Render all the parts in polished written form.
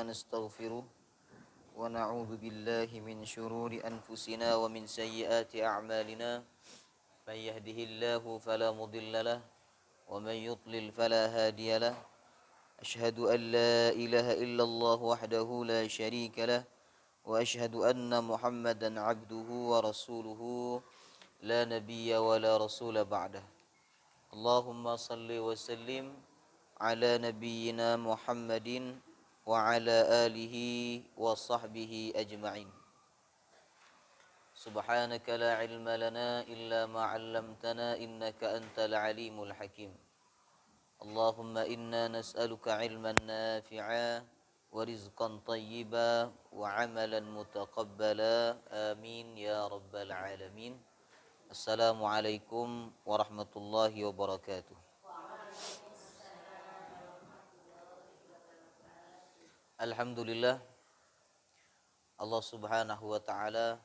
ونستغفره ونعوذ بالله من شرور أنفسنا ومن سيئات أعمالنا من يهده الله فلا مضل له ومن يضلل فلا هادي له أشهد أن لا إله إلا الله وحده لا شريك له وأشهد أن محمدا عبده ورسوله لا نبي ولا رسول بعده اللهم صل وسلم على نبينا محمد وعلى آله وصحبه أجمعين سبحانك لا علم لنا إلا ما علمتنا إنك أنت العليم الحكيم اللهم إنا نسألك علما نافعا ورزقا طيبا وعملا متقبلا آمين يا رب العالمين السلام عليكم ورحمة الله وبركاته. Alhamdulillah Allah subhanahu wa ta'ala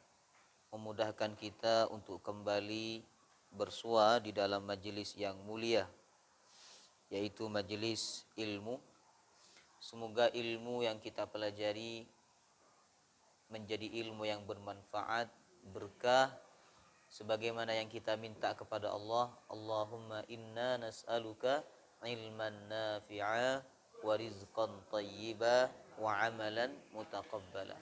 memudahkan kita untuk kembali bersua di dalam majelis yang mulia, yaitu majelis ilmu. Semoga ilmu yang kita pelajari menjadi ilmu yang bermanfaat, berkah, sebagaimana yang kita minta kepada Allah. Allahumma inna nas'aluka ilman nafi'a wa rizqan tayyiba wa amalan mutaqabbala.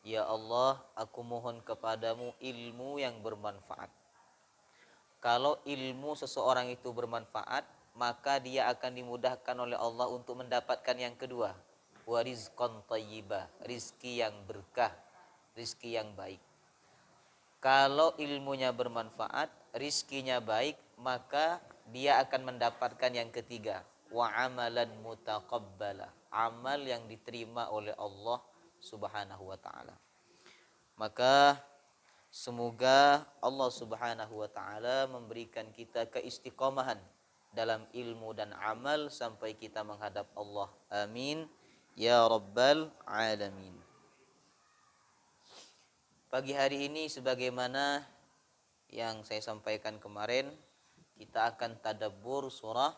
Ya Allah, aku mohon kepadamu ilmu yang bermanfaat. Kalau ilmu seseorang itu bermanfaat, maka dia akan dimudahkan oleh Allah untuk mendapatkan yang kedua, wa rizqan tayyiba, rizki yang berkah, rizki yang baik. Kalau ilmunya bermanfaat, rizkinya baik, maka dia akan mendapatkan yang ketiga, wa amalan mutaqabbala, amal yang diterima oleh Allah subhanahu wa ta'ala. Maka semoga Allah subhanahu wa ta'ala memberikan kita keistiqomahan dalam ilmu dan amal sampai kita menghadap Allah. Amin ya rabbal alamin. Pagi hari ini sebagaimana yang saya sampaikan kemarin, kita akan tadabbur surah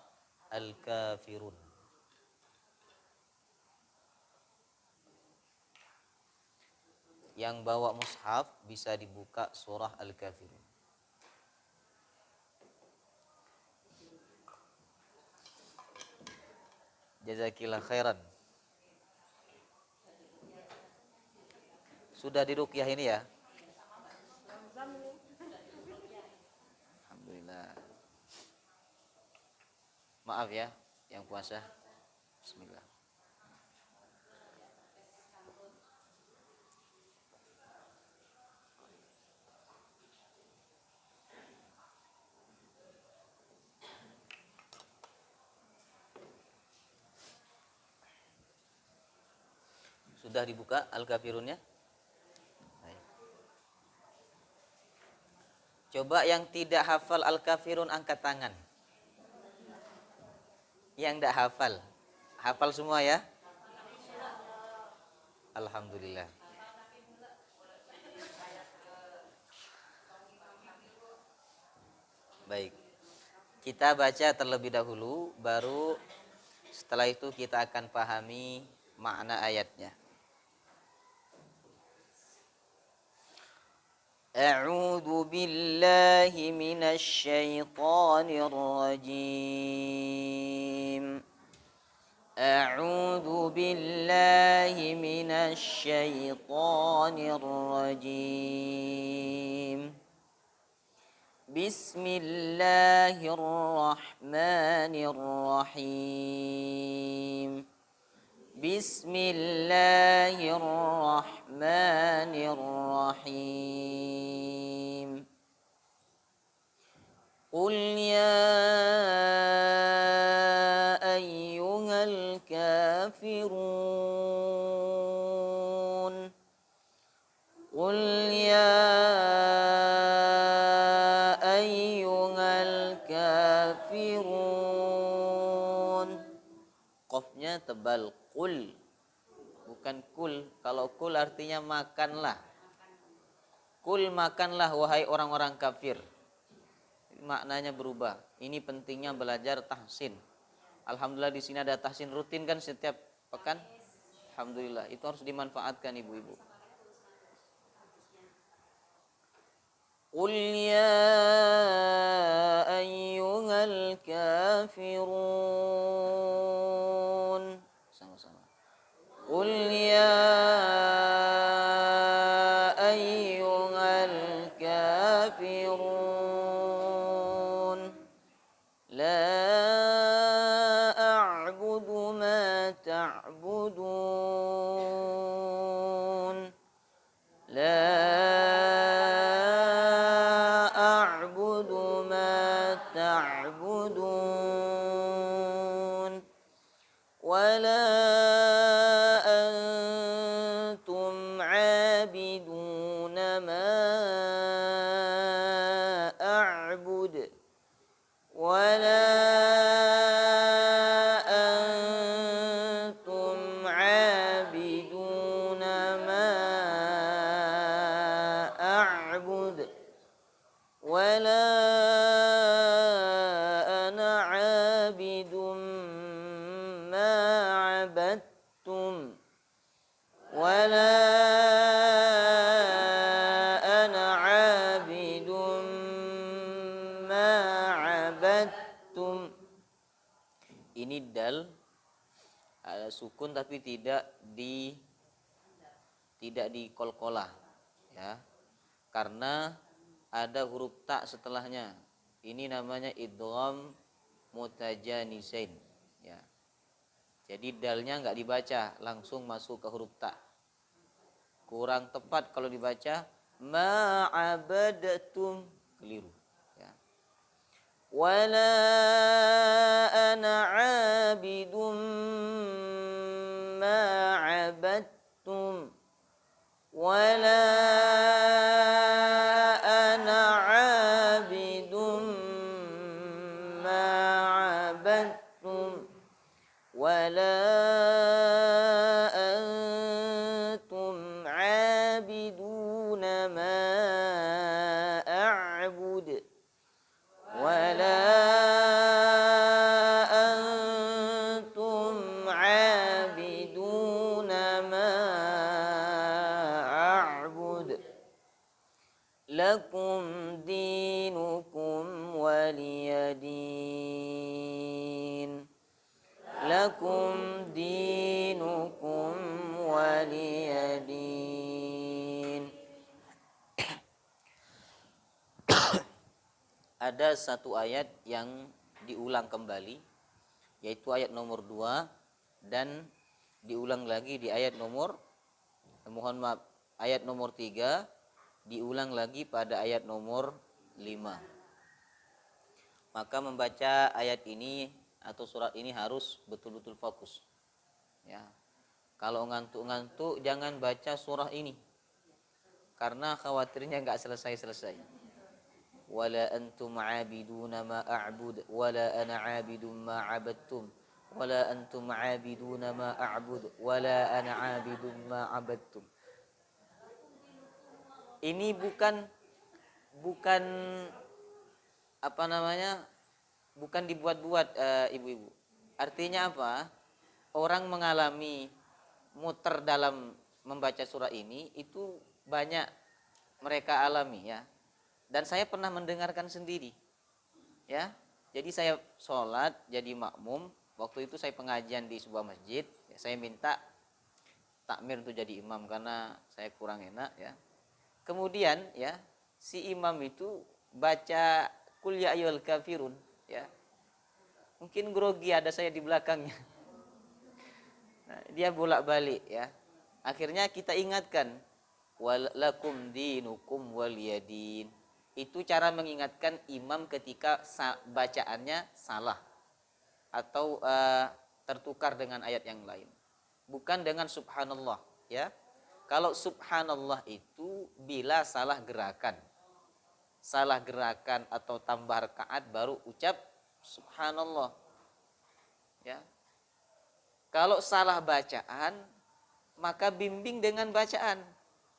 Al-Kafirun. Yang bawa mushaf bisa dibuka surah Al-Kafirun. Jazakillah khairan. Sudah diruqyah ini ya? Alhamdulillah. Maaf ya yang puasa. Bismillah. Sudah dibuka Al-Kafirunnya? Coba yang tidak hafal Al-Kafirun angkat tangan. Yang tidak hafal. Hafal semua ya? Alhamdulillah. Baik. Kita baca terlebih dahulu, baru setelah itu kita akan pahami makna ayatnya. A'udzu billahi minasy syaithanir rajim. A'udzu billahi minasy syaithanir rajim. Bismillahirrahmanirrahim. Bismillahirrahmanirrahim. Qul ya ayyuhal kafirun. Qul ya ayyuhal kafirun. Qafnya tebal, qul, bukan kul. Kalau kul artinya makanlah. Kul, makanlah wahai orang-orang kafir. Maknanya berubah. Ini pentingnya belajar tahsin. Alhamdulillah di sini ada tahsin rutin kan setiap pekan? Alhamdulillah, itu harus dimanfaatkan ibu-ibu. Qul ya ayyuhal kafirun. Sama-sama. Qul ya ayyuhal kafirun. La a'budu ma ta'budun. La تعبدون ولا أنتم عابدون ما أعبد ولا أنتم عابدون ما أعبد ولا ولا أنا عابد ما عبدتم. Ini dal ada sukun tapi tidak di qalqalah ya. Karena ada huruf ta setelahnya. Ini namanya idgham mutajanisain ya. Jadi dalnya enggak dibaca, langsung masuk ke huruf ta. Kurang tepat kalau dibaca ma'abadatum, keliru ya. Wala ana 'abidum ma'abadtum wala ana 'abidum ma'abadtum wala lakum dinukum waliyadin. Lakum dinukum waliyadin. Ada satu ayat yang diulang kembali, yaitu ayat nomor 2 dan diulang lagi di ayat nomor ayat nomor 3, diulang lagi pada ayat nomor 5. Maka membaca ayat ini atau surat ini harus betul-betul fokus ya. Kalau ngantuk-ngantuk jangan baca surah ini, karena khawatirnya enggak selesai-selesai. Wala antum 'abiduna ma a'bud wala ana 'abidum ma 'abadtum wala antum 'abiduna ma a'bud wala ana 'abidum ma 'abadtum. Ini bukan apa namanya? Bukan dibuat-buat ibu-ibu. Artinya apa? Orang mengalami muter dalam membaca surah ini itu banyak mereka alami ya. Dan saya pernah mendengarkan sendiri. Ya. Jadi saya sholat jadi makmum. Waktu itu saya pengajian di sebuah masjid, ya, saya minta takmir untuk jadi imam karena saya kurang enak ya. Kemudian ya, si imam itu baca Qul ya ayyuhal kafirun ya. Mungkin grogi, ada saya di belakangnya. Nah, dia bolak-balik ya. Akhirnya kita ingatkan walakum dinukum waliyadin. Itu cara mengingatkan imam ketika bacaannya salah atau tertukar dengan ayat yang lain. Bukan dengan subhanallah ya. Kalau subhanallah itu bila salah gerakan atau tambah rakaat baru ucap subhanallah. Ya. Kalau salah bacaan maka bimbing dengan bacaan.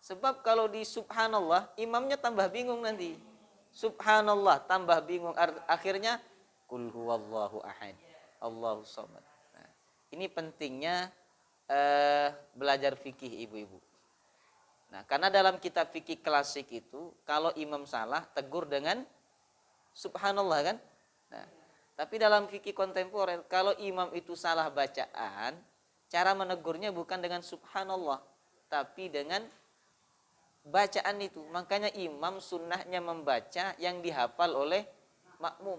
Sebab kalau di subhanallah imamnya tambah bingung nanti. Subhanallah tambah bingung, akhirnya qul huwallahu ahad, Allahus samad. Nah, ini pentingnya belajar fikih ibu-ibu. Nah, karena dalam kitab fikih klasik itu kalau imam salah tegur dengan subhanallah kan. Nah, tapi dalam fikih kontemporer kalau imam itu salah bacaan, cara menegurnya bukan dengan subhanallah, tapi dengan bacaan itu. Makanya imam sunnahnya membaca yang dihafal oleh makmum.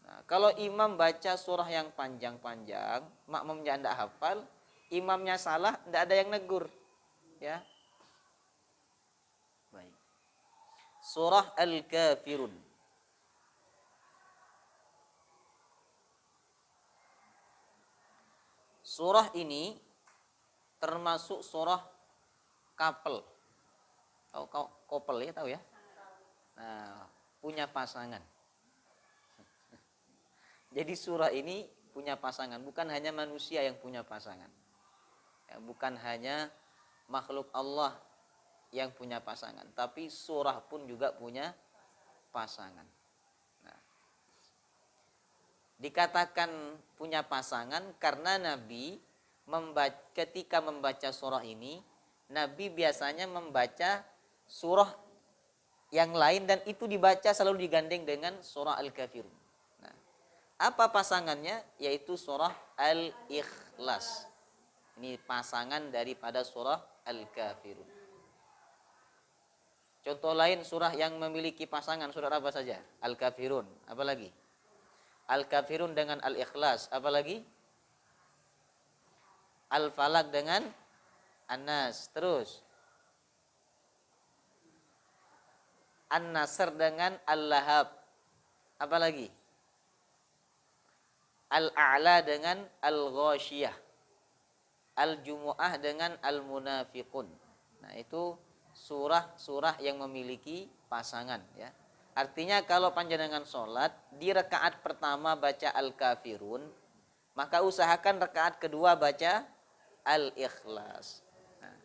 Nah, kalau imam baca surah yang panjang-panjang, makmumnya tidak hafal, imamnya salah, tidak ada yang negur. Ya. Baik. Surah Al-Kafirun. Surah ini termasuk surah couple. Tahu couple ya, tahu ya? Nah, punya pasangan. Jadi surah ini punya pasangan, bukan hanya manusia yang punya pasangan. Ya, bukan hanya makhluk Allah yang punya pasangan, tapi surah pun juga punya pasangan. Nah, dikatakan punya pasangan karena Nabi ketika membaca surah ini, Nabi biasanya membaca surah yang lain dan itu dibaca selalu digandeng dengan surah Al-Kafirun. Nah, apa pasangannya? Yaitu surah Al-Ikhlas. Ini pasangan daripada surah Al-Kafirun. Contoh lain surah yang memiliki pasangan surah apa saja? Al-Kafirun. Apa lagi? Al-Kafirun dengan Al-Ikhlas. Apa lagi? Al-Falaq dengan An-Nas. Terus An-Nasr dengan Al-Lahab. Apa lagi? Al-A'la dengan Al-Ghasyiyah. Al-Jumu'ah dengan Al-Munafiqun. Nah, itu surah-surah yang memiliki pasangan ya. Artinya kalau panjenengan sholat di rakaat pertama baca Al-Kafirun, maka usahakan rakaat kedua baca Al-Ikhlas. Nah,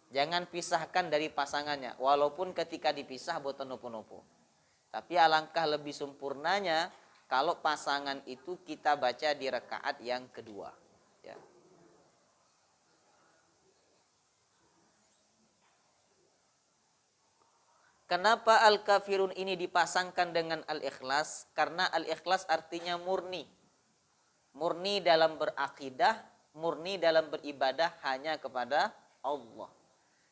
jangan pisahkan dari pasangannya, walaupun ketika dipisah boten nopo-nopo. Tapi alangkah lebih sempurnanya kalau pasangan itu kita baca di rakaat yang kedua ya. Kenapa Al-Kafirun ini dipasangkan dengan Al-Ikhlas? Karena Al-Ikhlas artinya murni. Murni dalam berakidah, murni dalam beribadah hanya kepada Allah.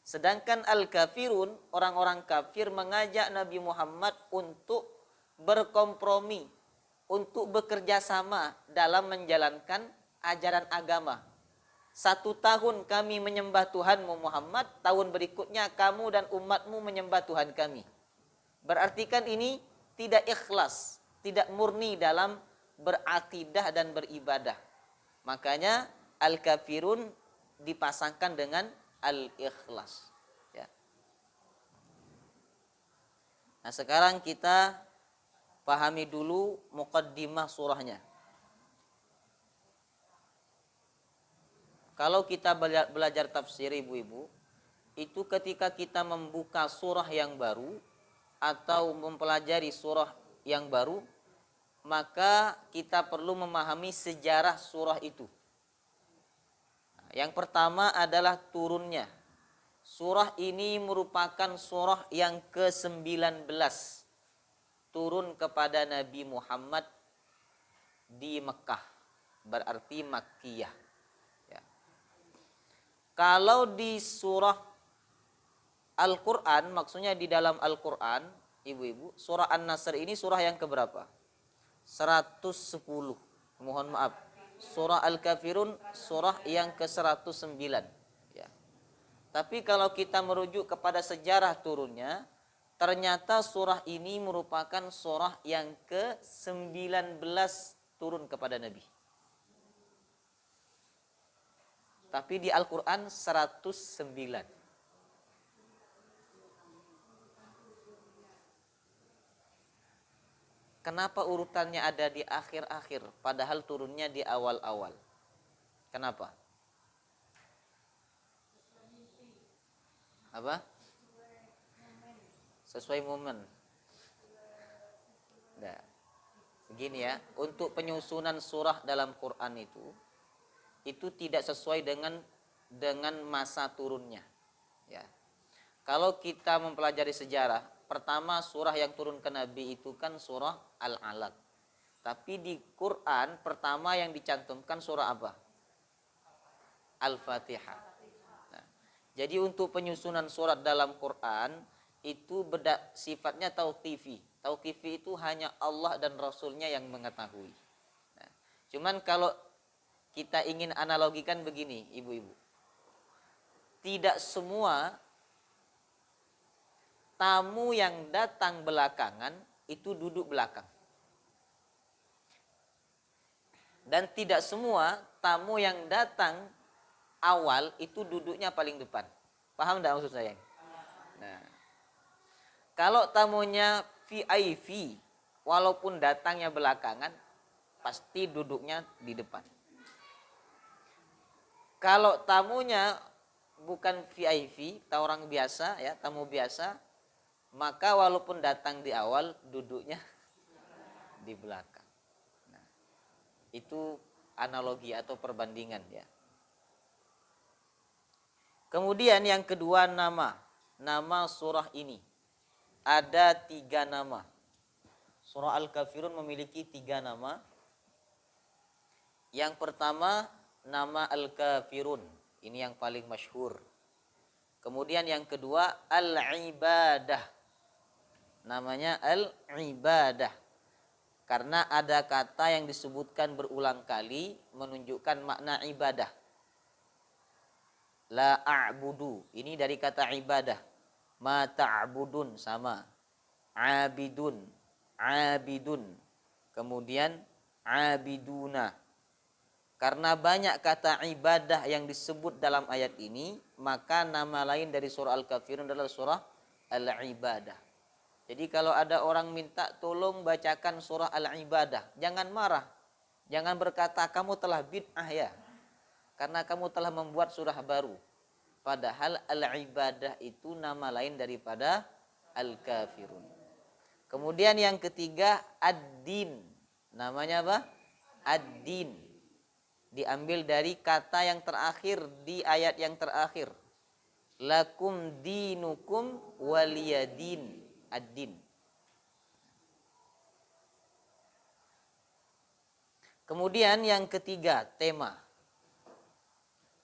Sedangkan Al-Kafirun, orang-orang kafir mengajak Nabi Muhammad untuk berkompromi, untuk bekerja sama dalam menjalankan ajaran agama. 1 tahun kami menyembah Tuhanmu Muhammad, tahun berikutnya kamu dan umatmu menyembah Tuhan kami. Berarti kan ini tidak ikhlas, tidak murni dalam berakidah dan beribadah. Makanya Al-Kafirun dipasangkan dengan Al-Ikhlas ya. Nah, sekarang kita pahami dulu muqaddimah surahnya. Kalau kita belajar tafsir ibu-ibu, itu ketika kita membuka surah yang baru atau mempelajari surah yang baru, maka kita perlu memahami sejarah surah itu. Yang pertama adalah turunnya. Surah ini merupakan surah yang ke-19 turun kepada Nabi Muhammad di Mekah, berarti Makkiyah. Kalau di surah Al-Quran, maksudnya di dalam Al-Quran, ibu-ibu, surah An-Nasr ini surah yang keberapa? 110. Mohon maaf. Surah Al-Kafirun surah yang ke-109. Ya. Tapi kalau kita merujuk kepada sejarah turunnya, ternyata surah ini merupakan surah yang ke-19 turun kepada Nabi. Tapi di Al-Quran 109. Kenapa urutannya ada di akhir-akhir, padahal turunnya di awal-awal? Kenapa? Apa? Sesuai momen. Nah, begini ya, untuk penyusunan surah dalam Quran itu, itu tidak sesuai dengan masa turunnya. Ya. Kalau kita mempelajari sejarah, pertama surah yang turun ke Nabi itu kan surah Al-Alaq. Tapi di Quran pertama yang dicantumkan surah apa? Al-Fatihah. Nah, jadi untuk penyusunan surat dalam Quran itu sifatnya tauqifi. Tauqifi itu hanya Allah dan Rasulnya yang mengetahui. Nah, cuman kalau kita ingin analogikan begini, ibu-ibu. Tidak semua tamu yang datang belakangan itu duduk belakang. Dan tidak semua tamu yang datang awal itu duduknya paling depan. Paham enggak maksud saya? Nah, kalau tamunya VIP, walaupun datangnya belakangan, pasti duduknya di depan. Kalau tamunya bukan VIP, orang biasa ya, tamu biasa, maka walaupun datang di awal, duduknya di belakang. Nah, itu analogi atau perbandingan ya. Kemudian yang kedua nama surah ini ada 3 nama. Surah Al-Kafirun memiliki 3 nama. Yang pertama nama Al-Kafirun, ini yang paling masyhur. Kemudian yang kedua Al-Ibadah, namanya Al-Ibadah karena ada kata yang disebutkan berulang kali menunjukkan makna ibadah. La a'budu, ini dari kata ibadah. Ma ta'budun sama. Abidun, abidun. Kemudian abiduna. Karena banyak kata ibadah yang disebut dalam ayat ini, maka nama lain dari surah Al-Kafirun adalah surah Al-Ibadah. Jadi kalau ada orang minta tolong bacakan surah Al-Ibadah, jangan marah. Jangan berkata kamu telah bid'ah ya. Karena kamu telah membuat surah baru. Padahal Al-Ibadah itu nama lain daripada Al-Kafirun. Kemudian yang ketiga Ad-Din. Namanya apa? Ad-Din. Diambil dari kata yang terakhir di ayat yang terakhir. Lakum dinukum waliyadin. Ad-Din. Kemudian yang ketiga tema.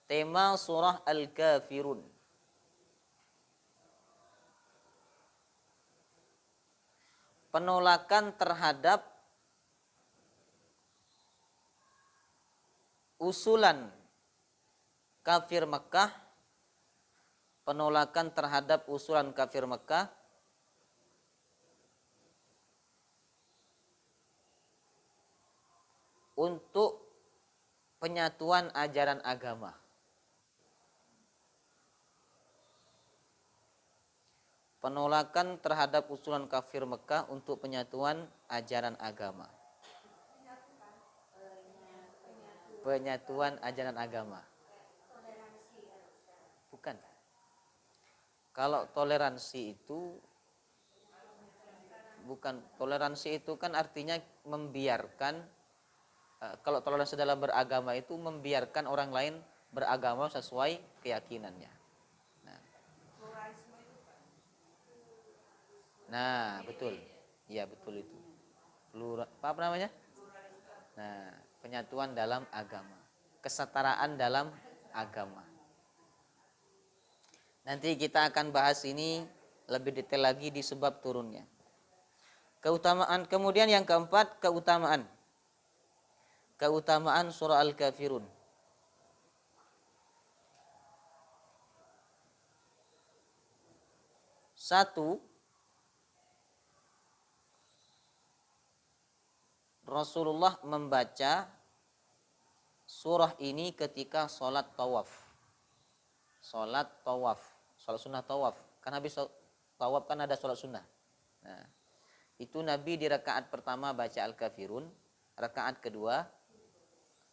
Tema surah Al-Kafirun. Penolakan terhadap usulan kafir Mekah, penolakan terhadap usulan kafir Mekah untuk penyatuan ajaran agama. Penolakan terhadap usulan kafir Mekah untuk penyatuan ajaran agama. Penyatuan ajaran agama. Bukan. Kalau toleransi itu bukan, toleransi itu kan artinya membiarkan, kalau toleransi dalam beragama itu membiarkan orang lain beragama sesuai keyakinannya. Nah, betul. Iya, betul itu. Apa namanya? Nah, penyatuan dalam agama. Kesetaraan dalam agama. Nanti kita akan bahas ini lebih detail lagi di sebab turunnya. Keutamaan, kemudian yang keempat, keutamaan. Keutamaan surah Al-Kafirun. Satu, Rasulullah membaca surah ini ketika sholat tawaf. Sholat tawaf, sholat sunnah tawaf. Kan habis tawaf kan ada sholat sunnah. Nah, itu Nabi di rakaat pertama baca Al-Kafirun, rakaat kedua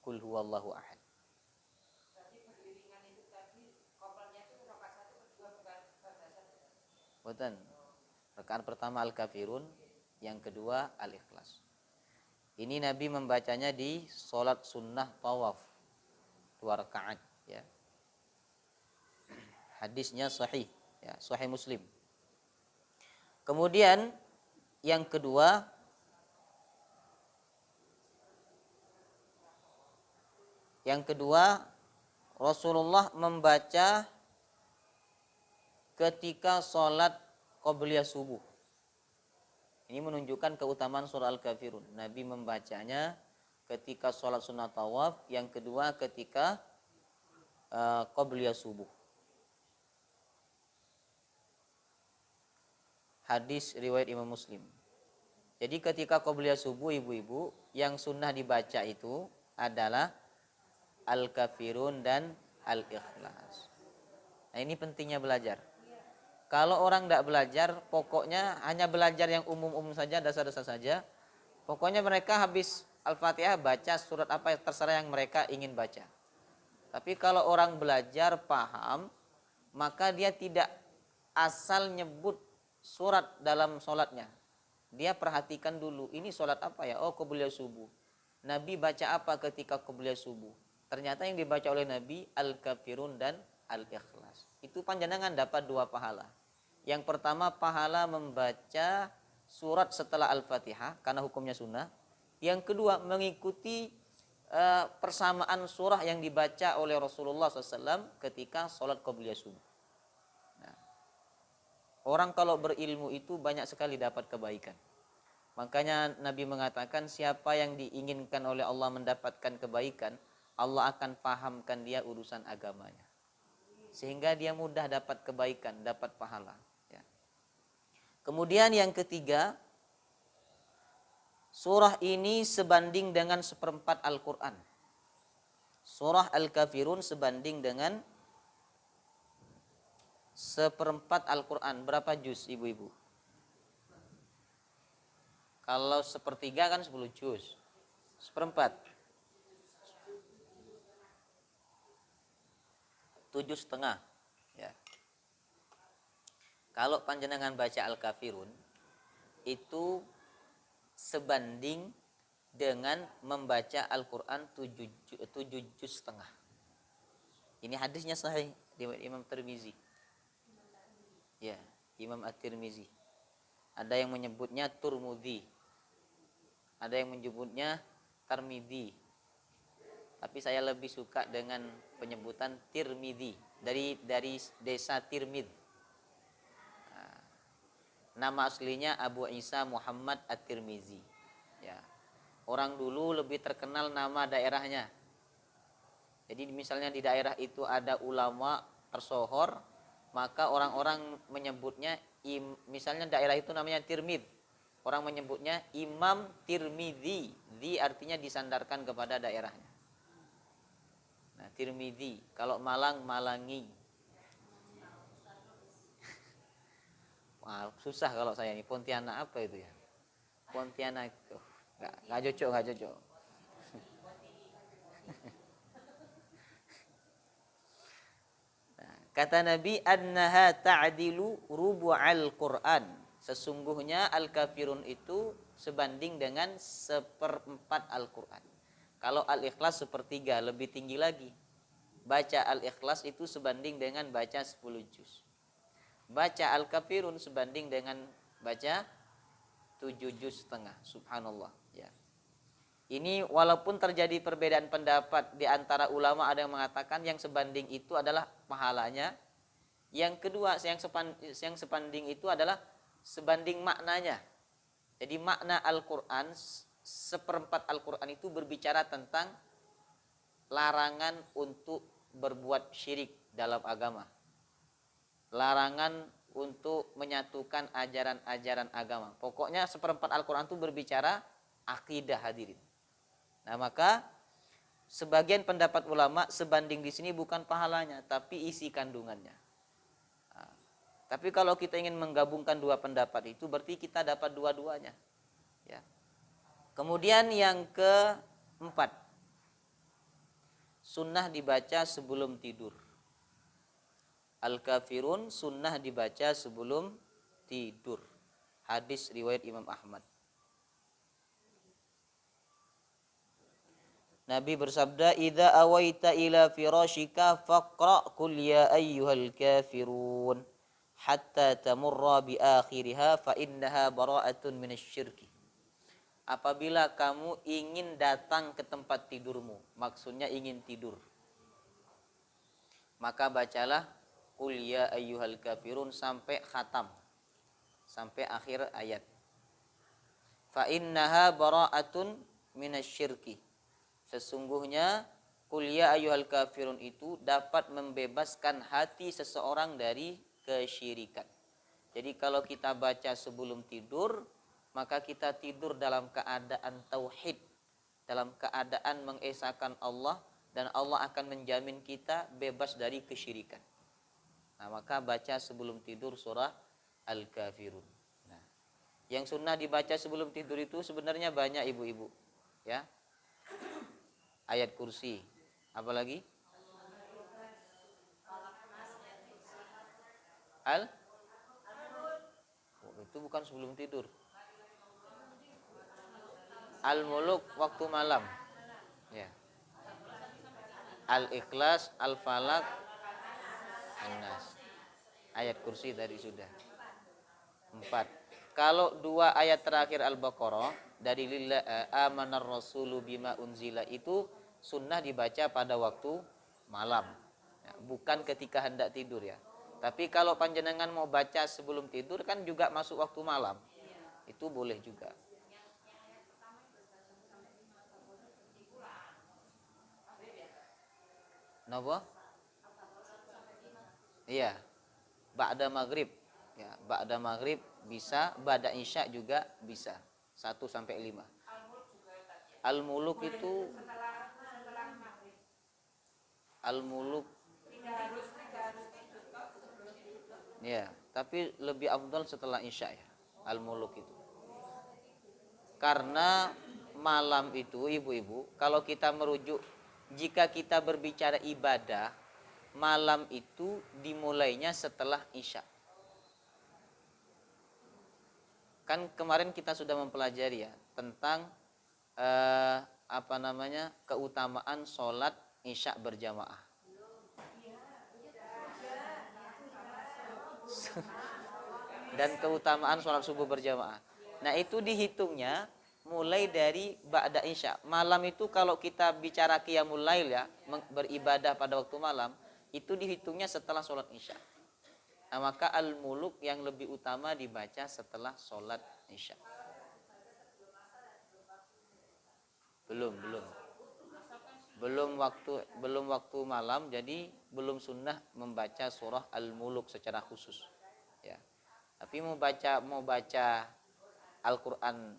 Qul huwallahu ahad. Betul. Rakaat pertama Al-Kafirun, yang kedua Al-Ikhlas. Ini Nabi membacanya di sholat sunnah tawaf. 2 rakaat ya. Hadisnya sahih ya, sahih Muslim. Kemudian yang kedua, Rasulullah membaca ketika sholat qobliyah subuh. Ini menunjukkan keutamaan surah Al-Kafirun. Nabi membacanya ketika sholat sunat tawaf. Yang kedua ketika qobliyah subuh. Hadis riwayat Imam Muslim. Jadi ketika qobliyah subuh, ibu-ibu, yang sunnah dibaca itu adalah Al-Kafirun dan Al-Ikhlas. Nah, ini pentingnya belajar. Kalau orang tidak belajar, pokoknya hanya belajar yang umum-umum saja, dasar-dasar saja. Pokoknya mereka habis Al-Fatihah baca surat apa terserah yang mereka ingin baca. Tapi kalau orang belajar paham, maka dia tidak asal nyebut surat dalam sholatnya. Dia perhatikan dulu, ini sholat apa ya? Oh, qobliyah subuh. Nabi baca apa ketika qobliyah subuh? Ternyata yang dibaca oleh Nabi Al-Kafirun dan Al-Ikhlas. Itu panjenengan dapat 2 pahala. Yang pertama pahala membaca surat setelah Al-Fatihah karena hukumnya sunnah. Yang kedua mengikuti persamaan surah yang dibaca oleh Rasulullah SAW ketika sholat qobliyah subuh. Nah, orang kalau berilmu itu banyak sekali dapat kebaikan. Makanya Nabi mengatakan siapa yang diinginkan oleh Allah mendapatkan kebaikan, Allah akan pahamkan dia urusan agamanya. Sehingga dia mudah dapat kebaikan, dapat pahala. Ya. Kemudian yang ketiga, surah ini sebanding dengan 1/4 Al-Quran. Surah Al-Kafirun sebanding dengan 1/4 Al-Quran. Berapa juz ibu-ibu? Kalau 1/3 kan 10 juz. 1/4. 7,5 ya. Kalau panjenengan baca Al-Kafirun itu sebanding dengan membaca Al-Quran 7 juz setengah. Ini hadisnya sahih riwayat Imam Tirmizi. Ya, Imam At-Tirmizi. Ada yang menyebutnya Turmudi. Ada yang menyebutnya Tarmidi. Tapi saya lebih suka dengan penyebutan Tirmidzi dari desa Tirmid. Nah, nama aslinya Abu Isa Muhammad At-Tirmizi. Ya. Orang dulu lebih terkenal nama daerahnya. Jadi misalnya di daerah itu ada ulama tersohor, maka orang-orang menyebutnya misalnya daerah itu namanya Tirmid. Orang menyebutnya Imam Tirmidzi. Di artinya disandarkan kepada daerahnya. Nah, Tirmidzi. Kalau Malang, Malangi. Wah, susah kalau saya ini. Pontianak apa itu ya? Pontianak. Nggak cocok. Nah, kata Nabi, annaha ta'dilu rubu'al Qur'an. Sesungguhnya Al-Kafirun itu sebanding dengan 1/4 Al-Quran. Kalau Al-Ikhlas 1/3, lebih tinggi lagi. Baca Al-Ikhlas itu sebanding dengan baca 10 juz. Baca Al-Kafirun sebanding dengan baca 7 juz setengah. Subhanallah. Ya. Ini walaupun terjadi perbedaan pendapat di antara ulama, ada yang mengatakan yang sebanding itu adalah pahalanya. Yang kedua, yang sebanding itu adalah sebanding maknanya. Jadi makna Al-Quran, 1/4 Al-Quran itu berbicara tentang larangan untuk berbuat syirik dalam agama. Larangan untuk menyatukan ajaran-ajaran agama. Pokoknya 1/4 Al-Quran itu berbicara akidah, hadirin. Nah, maka sebagian pendapat ulama sebanding di sini bukan pahalanya, tapi isi kandungannya. Nah, tapi kalau kita ingin menggabungkan 2 pendapat itu, berarti kita dapat dua-duanya. Ya. Kemudian yang keempat, sunnah dibaca sebelum tidur. Al-Kafirun sunnah dibaca sebelum tidur. Hadis riwayat Imam Ahmad. Nabi bersabda, "Idza awaita ila firashika faqra qul ya ayyuhal kafirun hatta tamurra bi akhiriha fa innaha bara'atun minasyirki." Apabila kamu ingin datang ke tempat tidurmu, maksudnya ingin tidur, maka bacalah qul ya ayyuhal kafirun sampai khatam, sampai akhir ayat. Fa innaha bara'atun minasyirki. Sesungguhnya qul ya ayyuhal kafirun itu dapat membebaskan hati seseorang dari kesyirikan. Jadi kalau kita baca sebelum tidur, maka kita tidur dalam keadaan tauhid, dalam keadaan mengesahkan Allah, dan Allah akan menjamin kita bebas dari kesyirikan. Nah, maka baca sebelum tidur surah Al-Kafirun. Nah, yang sunnah dibaca sebelum tidur itu sebenarnya banyak ibu-ibu, ya. Ayat kursi, apalagi itu bukan sebelum tidur. Al-Muluk waktu malam, ya. Al-Ikhlas, Al-Falaq, An-Nas. Ayat kursi tadi sudah 4. Kalau 2 ayat terakhir Al-Baqarah dari amanar rasulu bima unzila itu sunnah dibaca pada waktu malam, ya, bukan ketika hendak tidur, ya. Tapi kalau panjenengan mau baca sebelum tidur kan juga masuk waktu malam, itu boleh juga. Napa? Iya, ba'da maghrib, ya, ba'da maghrib bisa, ba'da isya juga bisa, 1 sampai 5. Al-Muluk itu Al-Muluk, ya, tapi lebih afdal setelah isya, ya, Al-Muluk itu. Karena malam itu ibu-ibu, kalau kita merujuk, jika kita berbicara ibadah, malam itu dimulainya setelah isya. Kan kemarin kita sudah mempelajari, ya, tentang keutamaan sholat isya berjamaah. Dan keutamaan sholat subuh berjamaah. Nah, itu dihitungnya mulai dari ba'da isya. Malam itu kalau kita bicara qiyamul lail, ya, beribadah pada waktu malam, itu dihitungnya setelah sholat isya. Nah, maka Al-Muluk yang lebih utama dibaca setelah sholat isya. Belum waktu malam, jadi belum sunnah membaca surah Al-Muluk secara khusus, ya. Tapi mau baca Al-Quran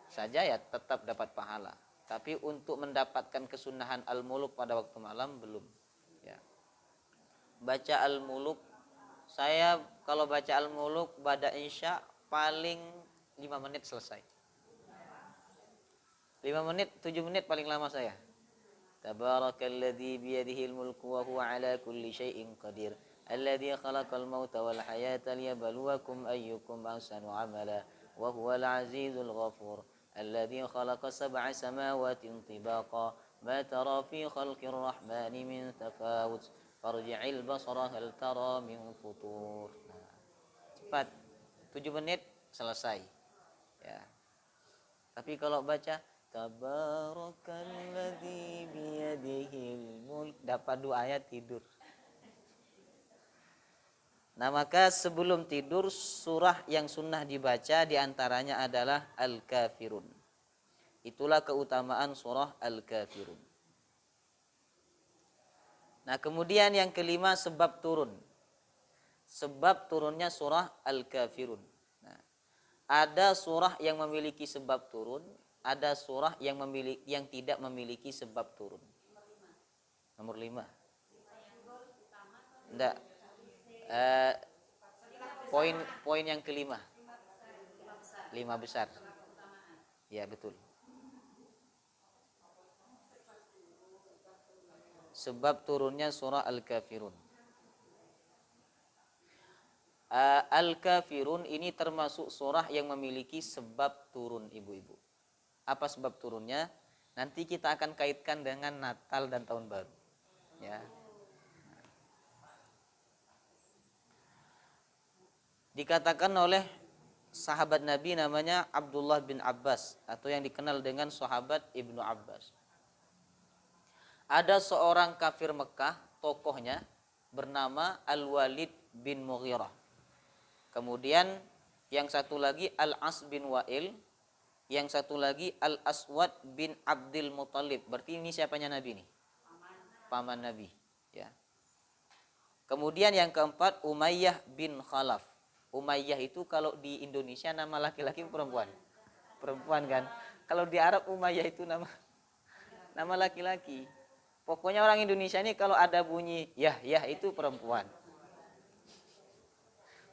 saja, ya, tetap dapat pahala. Tapi untuk mendapatkan kesunahan Al-Muluk pada waktu malam belum, ya. Baca Al-Muluk, saya kalau baca Al-Muluk ba'da isya paling 5 menit selesai. 5 menit, 7 menit paling lama saya. Tabarakalladzi biyadihil mulku wa huwa ala kulli syai'in qadir. Alladzi khalaqal mauta wal hayata liyabluwakum ayyukum ahsanu amala wa huwal azizul ghafur. Alladzi khalaqa sab'a samawatin tibaqa ma tara fi khalqir rahmani min tafawut farji'il basara hal tara min futur. Cepat, 7 menit selesai, ya. Tapi kalau baca Tabarakalladzi biyadihil mulk, dapat 2 ayat tidur. Nah, maka sebelum tidur surah yang sunnah dibaca diantaranya adalah Al-Kafirun. Itulah keutamaan surah Al-Kafirun. Nah, kemudian yang kelima, sebab turun. Sebab turunnya surah Al-Kafirun. Nah, ada surah yang memiliki sebab turun, ada surah yang tidak memiliki sebab turun. Nomor 5. Enggak. Poin yang kelima. 5 besar. Ya, betul. Sebab turunnya surah Al-Kafirun. Al-Kafirun ini termasuk surah yang memiliki sebab turun, ibu-ibu. Apa sebab turunnya? Nanti kita akan kaitkan dengan Natal dan Tahun Baru. Ya. Dikatakan oleh sahabat Nabi namanya Abdullah bin Abbas atau yang dikenal dengan sahabat Ibnu Abbas. Ada seorang kafir Mekah, tokohnya bernama Al-Walid bin Mughirah. Kemudian yang satu lagi Al-As bin Wa'il, yang satu lagi Al-Aswad bin Abdul Muthalib. Berarti ini siapanya Nabi nih? Paman Nabi, ya. Kemudian yang keempat Umayyah bin Khalaf. Umayyah itu kalau di Indonesia nama laki-laki perempuan. Perempuan kan? Kalau di Arab Umayyah itu nama laki-laki. Pokoknya orang Indonesia ini kalau ada bunyi yah itu perempuan.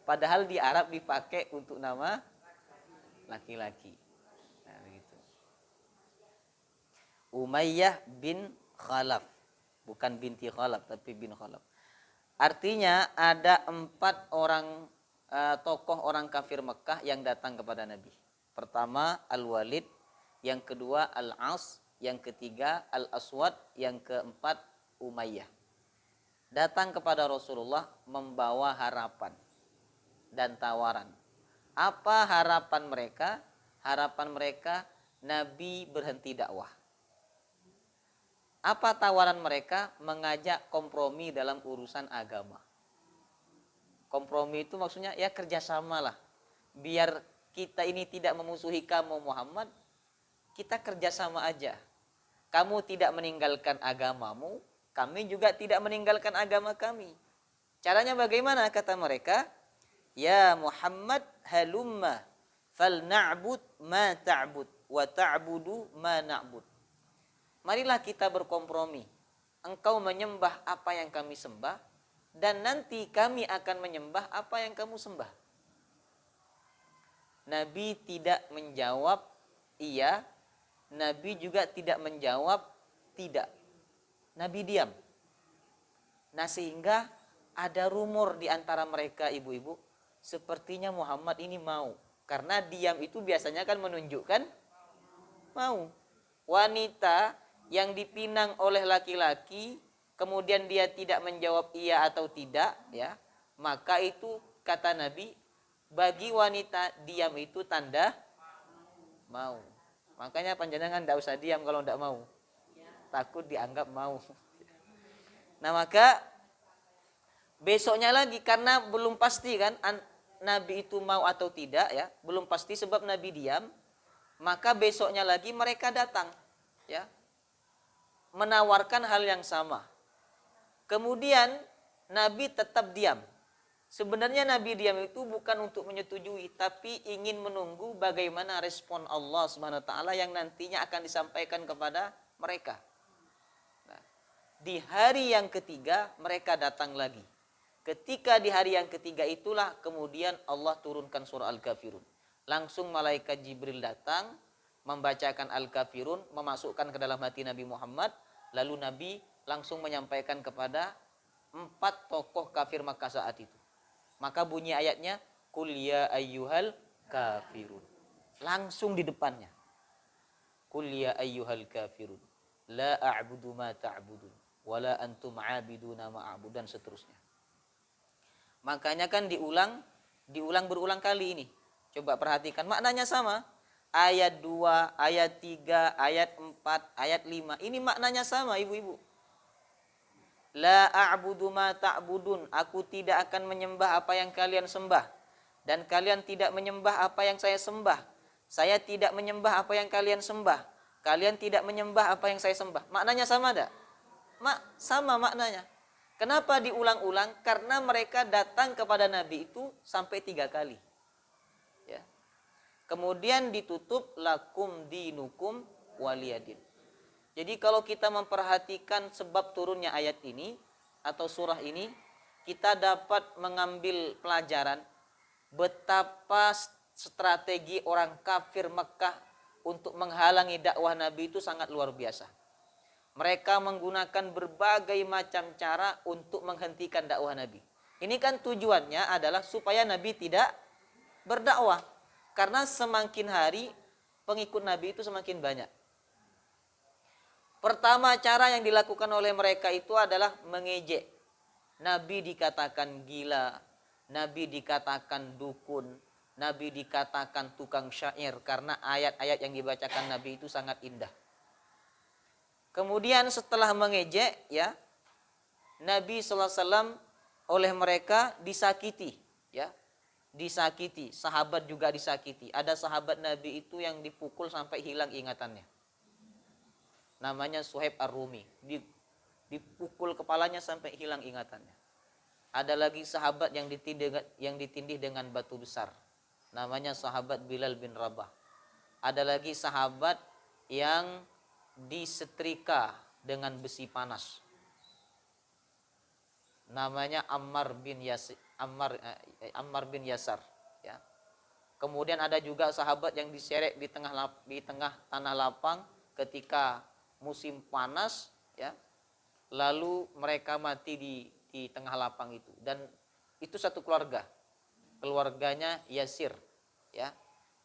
Padahal di Arab dipakai untuk nama laki-laki. Nah, begitu. Umayyah bin Khalaf. Bukan binti Khalaf, tapi bin Khalaf. Artinya ada 4 orang tokoh orang kafir Mekah yang datang kepada Nabi. Pertama Al-Walid, yang kedua Al-As, yang ketiga Al-Aswad, yang keempat Umayyah. Datang kepada Rasulullah membawa harapan dan tawaran. Apa harapan mereka? Harapan mereka Nabi berhenti dakwah. Apa tawaran mereka? Mengajak kompromi dalam urusan agama. Kompromi itu maksudnya ya kerjasama lah. Biar kita ini tidak memusuhi kamu Muhammad, kita kerjasama aja. Kamu tidak meninggalkan agamamu, kami juga tidak meninggalkan agama kami. Caranya bagaimana? Kata mereka, ya Muhammad halumma fal na'bud ma ta'bud wa ta'budu ma na'bud. Marilah kita berkompromi. Engkau menyembah apa yang kami sembah, dan nanti kami akan menyembah apa yang kamu sembah. Nabi tidak menjawab iya, Nabi juga tidak menjawab tidak. Nabi diam. Nah sehingga ada rumor di antara mereka ibu-ibu, sepertinya Muhammad ini mau. Karena diam itu biasanya kan menunjukkan mau. Wanita yang dipinang oleh laki-laki, kemudian dia tidak menjawab iya atau tidak, ya, maka itu kata Nabi, bagi wanita diam itu tanda mau. Makanya panjenengan tidak usah diam kalau tidak mau, takut dianggap mau. Nah maka besoknya lagi karena belum pasti kan Nabi itu mau atau tidak, ya, belum pasti sebab Nabi diam, maka besoknya lagi mereka datang, ya, menawarkan hal yang sama. Kemudian Nabi tetap diam. Sebenarnya Nabi diam itu bukan untuk menyetujui, tapi ingin menunggu bagaimana respon Allah Subhanahu wa taala yang nantinya akan disampaikan kepada mereka. Nah, di hari yang ketiga mereka datang lagi. Ketika di hari yang ketiga itulah kemudian Allah turunkan surah Al-Kafirun. Langsung malaikat Jibril datang, membacakan Al-Kafirun, memasukkan ke dalam hati Nabi Muhammad. Lalu Nabi langsung menyampaikan kepada 4 tokoh kafir Makkah saat itu. Maka bunyi ayatnya, Qul ya ayyuhal kafirun. Langsung di depannya. Qul ya ayyuhal kafirun. La a'budu ma ta'budun. Wala antum 'abiduna ma a'bud, dan seterusnya. Makanya kan diulang berulang kali ini. Coba perhatikan, maknanya sama. Ayat 2, ayat 3, ayat 4, ayat 5. Ini maknanya sama ibu-ibu. La a'budu ma ta'budun. Aku tidak akan menyembah apa yang kalian sembah. Dan kalian tidak menyembah apa yang saya sembah. Saya tidak menyembah apa yang kalian sembah. Kalian tidak menyembah apa yang saya sembah. Maknanya sama tak? Sama maknanya. Kenapa diulang-ulang? Karena mereka datang kepada Nabi itu sampai 3 kali. Ya. Kemudian ditutup lakum dinukum waliyadin. Jadi kalau kita memperhatikan sebab turunnya ayat ini atau surah ini, kita dapat mengambil pelajaran betapa strategi orang kafir Mekah untuk menghalangi dakwah Nabi itu sangat luar biasa. Mereka menggunakan berbagai macam cara untuk menghentikan dakwah Nabi. Ini kan tujuannya adalah supaya Nabi tidak berdakwah. Karena semakin hari pengikut Nabi itu semakin banyak. Pertama cara yang dilakukan oleh mereka itu adalah mengejek. Nabi dikatakan gila, Nabi dikatakan dukun, Nabi dikatakan tukang syair karena ayat-ayat yang dibacakan Nabi itu sangat indah. Kemudian setelah mengejek ya, Nabi sallallahu alaihi wasallam oleh mereka disakiti ya. Disakiti, sahabat juga disakiti. Ada sahabat Nabi itu yang dipukul sampai hilang ingatannya. Namanya Suhaib Ar-Rumi. Dipukul kepalanya sampai hilang ingatannya. Ada lagi sahabat yang ditindih dengan batu besar. Namanya sahabat Bilal bin Rabah. Ada lagi sahabat yang disetrika dengan besi panas. Namanya Ammar bin Yasar ya. Kemudian ada juga sahabat yang diseret di tengah tanah lapang ketika musim panas ya. Lalu mereka mati di tengah lapang itu, dan itu satu keluarga. Keluarganya Yasir ya.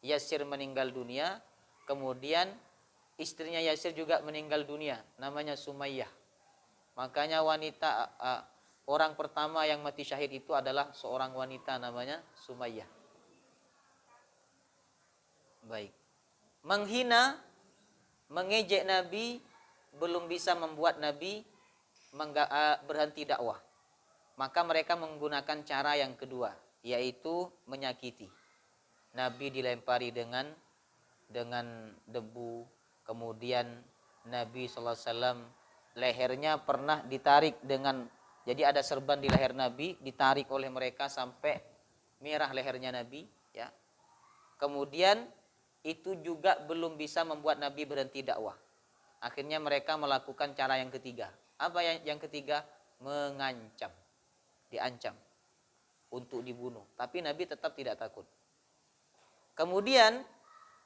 Yasir meninggal dunia, kemudian istrinya Yasir juga meninggal dunia, namanya Sumayyah. Makanya orang pertama yang mati syahid itu adalah seorang wanita namanya Sumayyah. Baik. Menghina, mengejek Nabi belum bisa membuat Nabi berhenti dakwah. Maka mereka menggunakan cara yang kedua, yaitu menyakiti. Nabi dilempari dengan debu, kemudian Nabi sallallahu alaihi wasallam lehernya pernah ditarik jadi ada serban di leher Nabi, ditarik oleh mereka sampai merah lehernya Nabi ya. Kemudian itu juga belum bisa membuat Nabi berhenti dakwah. Akhirnya mereka melakukan cara yang ketiga. Apa yang ketiga? Mengancam. Diancam untuk dibunuh, tapi Nabi tetap tidak takut. Kemudian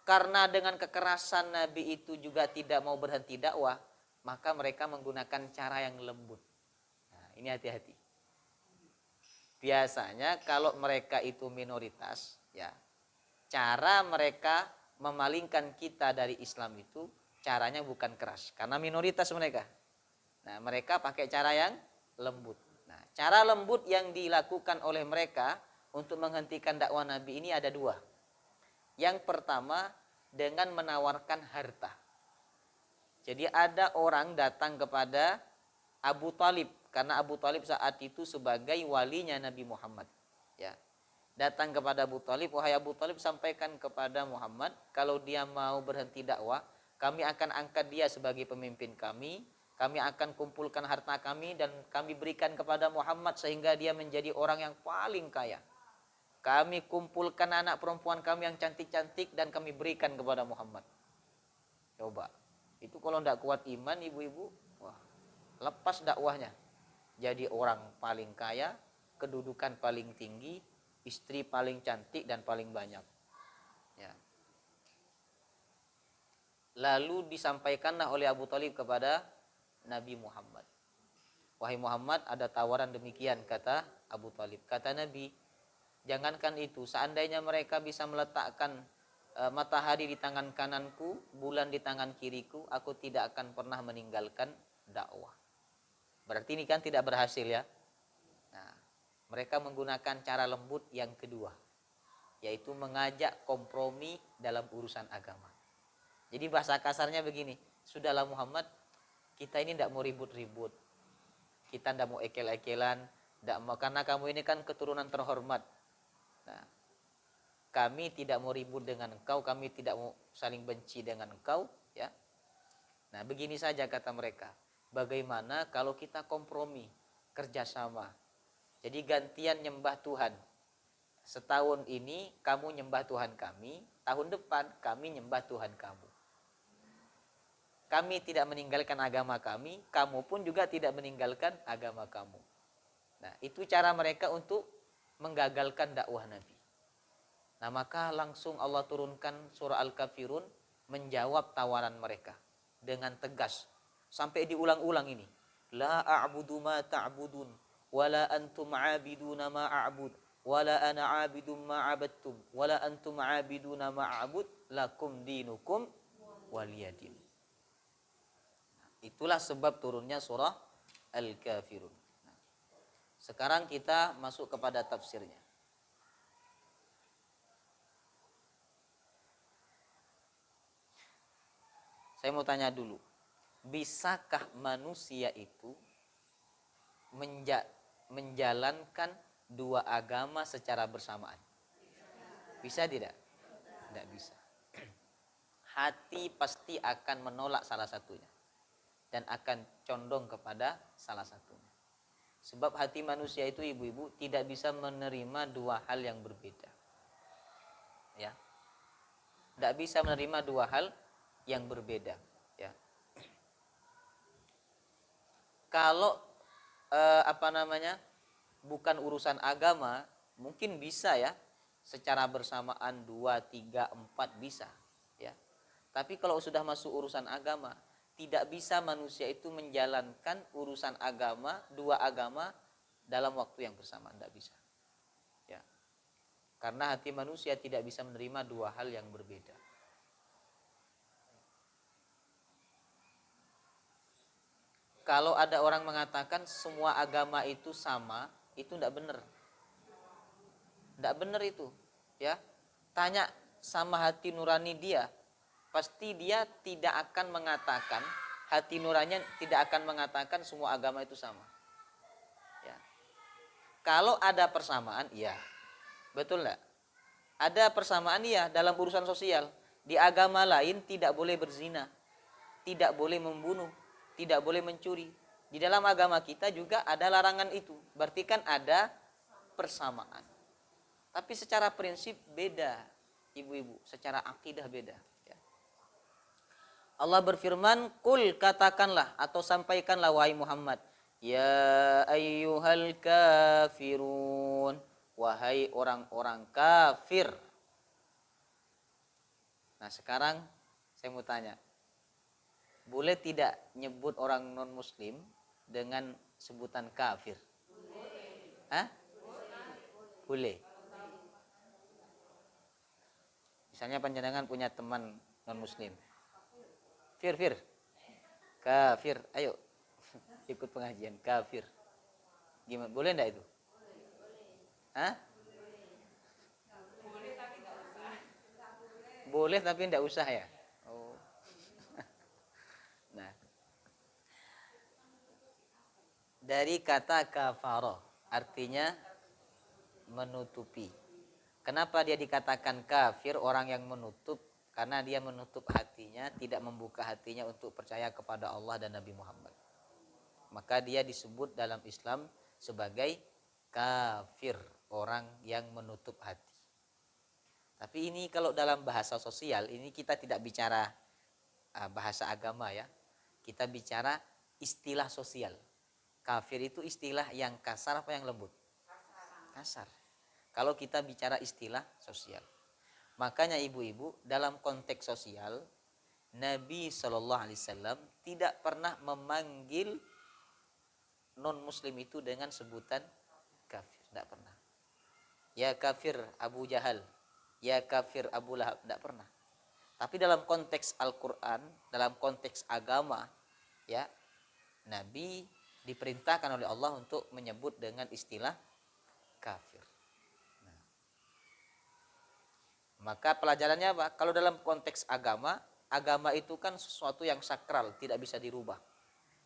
karena dengan kekerasan Nabi itu juga tidak mau berhenti dakwah, maka mereka menggunakan cara yang lembut. Nah, ini hati-hati. Biasanya kalau mereka itu minoritas, ya, cara mereka memalingkan kita dari Islam itu caranya bukan keras, karena minoritas mereka. Nah, mereka pakai cara yang lembut. Nah, cara lembut yang dilakukan oleh mereka untuk menghentikan dakwah Nabi ini ada dua. Yang pertama, dengan menawarkan harta. Jadi ada orang datang kepada Abu Talib, karena Abu Talib saat itu sebagai walinya Nabi Muhammad. Ya, datang kepada Abu Talib, wahai Abu Talib, sampaikan kepada Muhammad, kalau dia mau berhenti dakwah, kami akan angkat dia sebagai pemimpin kami akan kumpulkan harta kami dan kami berikan kepada Muhammad sehingga dia menjadi orang yang paling kaya. Kami kumpulkan anak perempuan kami yang cantik-cantik dan kami berikan kepada Muhammad. Coba, itu kalau tidak kuat iman ibu-ibu, wah, lepas dakwahnya. Jadi orang paling kaya, kedudukan paling tinggi, istri paling cantik dan paling banyak. Ya. Lalu disampaikanlah oleh Abu Talib kepada Nabi Muhammad. Wahai Muhammad, ada tawaran demikian, kata Abu Talib. Kata Nabi, jangankan itu, seandainya mereka bisa meletakkan matahari di tangan kananku, bulan di tangan kiriku, aku tidak akan pernah meninggalkan dakwah. Berarti ini kan tidak berhasil ya. Nah, mereka menggunakan cara lembut yang kedua, yaitu mengajak kompromi dalam urusan agama. Jadi bahasa kasarnya begini, sudahlah Muhammad, kita ini tidak mau ribut-ribut, kita tidak mau ekel-ekelan, tidak mau, karena kamu ini kan keturunan terhormat. Nah, kami tidak mau ribut dengan engkau, kami tidak mau saling benci dengan engkau, ya. Nah, begini saja kata mereka, bagaimana kalau kita kompromi, kerjasama. Jadi gantian nyembah Tuhan. Setahun ini kamu nyembah Tuhan kami, tahun depan kami nyembah Tuhan kamu. Kami tidak meninggalkan agama kami, kamu pun juga tidak meninggalkan agama kamu. Nah, itu cara mereka untuk menggagalkan dakwah Nabi. Nah, maka langsung Allah turunkan surah Al-Kafirun menjawab tawaran mereka dengan tegas. Sampai diulang-ulang ini. La a'budu ma ta'budun, wala antum 'abiduna ma a'bud, wala ana 'abidum ma 'abadtum, wala antum 'abiduna ma a'bud, lakum dinukum waliyadin. Itulah sebab turunnya surah Al-Kafirun. Nah, sekarang kita masuk kepada tafsirnya. Saya mau tanya dulu, bisakah manusia itu menjalankan dua agama secara bersamaan? Bisa tidak? Tidak bisa. Hati pasti akan menolak salah satunya dan akan condong kepada salah satunya. Sebab hati manusia itu, ibu-ibu, tidak bisa menerima dua hal yang berbeda. Ya. Tidak bisa menerima dua hal yang berbeda, ya. Kalau bukan urusan agama, mungkin bisa ya, secara bersamaan 2, 3, 4 bisa, ya. Tapi kalau sudah masuk urusan agama, tidak bisa manusia itu menjalankan urusan agama, dua agama dalam waktu yang bersamaan, tidak bisa, ya. Karena hati manusia tidak bisa menerima dua hal yang berbeda. Kalau ada orang mengatakan semua agama itu sama, itu tidak benar. Tidak benar itu, ya. Tanya sama hati nurani dia, pasti dia tidak akan mengatakan, hati nuraninya tidak akan mengatakan semua agama itu sama. Ya. Kalau ada persamaan, iya. Betul enggak? Ada persamaan, iya, dalam urusan sosial. Di agama lain tidak boleh berzina, tidak boleh membunuh, tidak boleh mencuri. Di dalam agama kita juga ada larangan itu. Berarti kan ada persamaan. Tapi secara prinsip beda, ibu-ibu. Secara akidah beda. Ya. Allah berfirman, "Qul," katakanlah atau sampaikanlah wahai Muhammad, "Ya ayyuhal kafirun," wahai orang-orang kafir. Nah, sekarang saya mau tanya, boleh tidak nyebut orang non muslim dengan sebutan kafir? Hah? Boleh. Misalnya panjenengan punya teman non muslim, Fir, kafir, ayo ikut pengajian, kafir. Gimana? Boleh enggak itu? Hah? Boleh tapi enggak usah ya? Oh. Nah, dari kata kafaro, artinya menutupi. Kenapa dia dikatakan kafir, orang yang menutup? Karena dia menutup hatinya, tidak membuka hatinya untuk percaya kepada Allah dan Nabi Muhammad. Maka dia disebut dalam Islam sebagai kafir, orang yang menutup hati. Tapi ini kalau dalam bahasa sosial, ini kita tidak bicara bahasa agama ya. Kita bicara istilah sosial. Kafir itu istilah yang kasar apa yang lembut? Kasar. Kalau kita bicara istilah sosial. Makanya ibu-ibu, dalam konteks sosial, Nabi SAW tidak pernah memanggil non-muslim itu dengan sebutan kafir. Tidak pernah. Ya kafir Abu Jahal, ya kafir Abu Lahab, tidak pernah. Tapi dalam konteks Al-Quran, dalam konteks agama, ya, Nabi diperintahkan oleh Allah untuk menyebut dengan istilah kafir. Nah, maka pelajarannya apa? Kalau dalam konteks agama, agama itu kan sesuatu yang sakral, tidak bisa dirubah.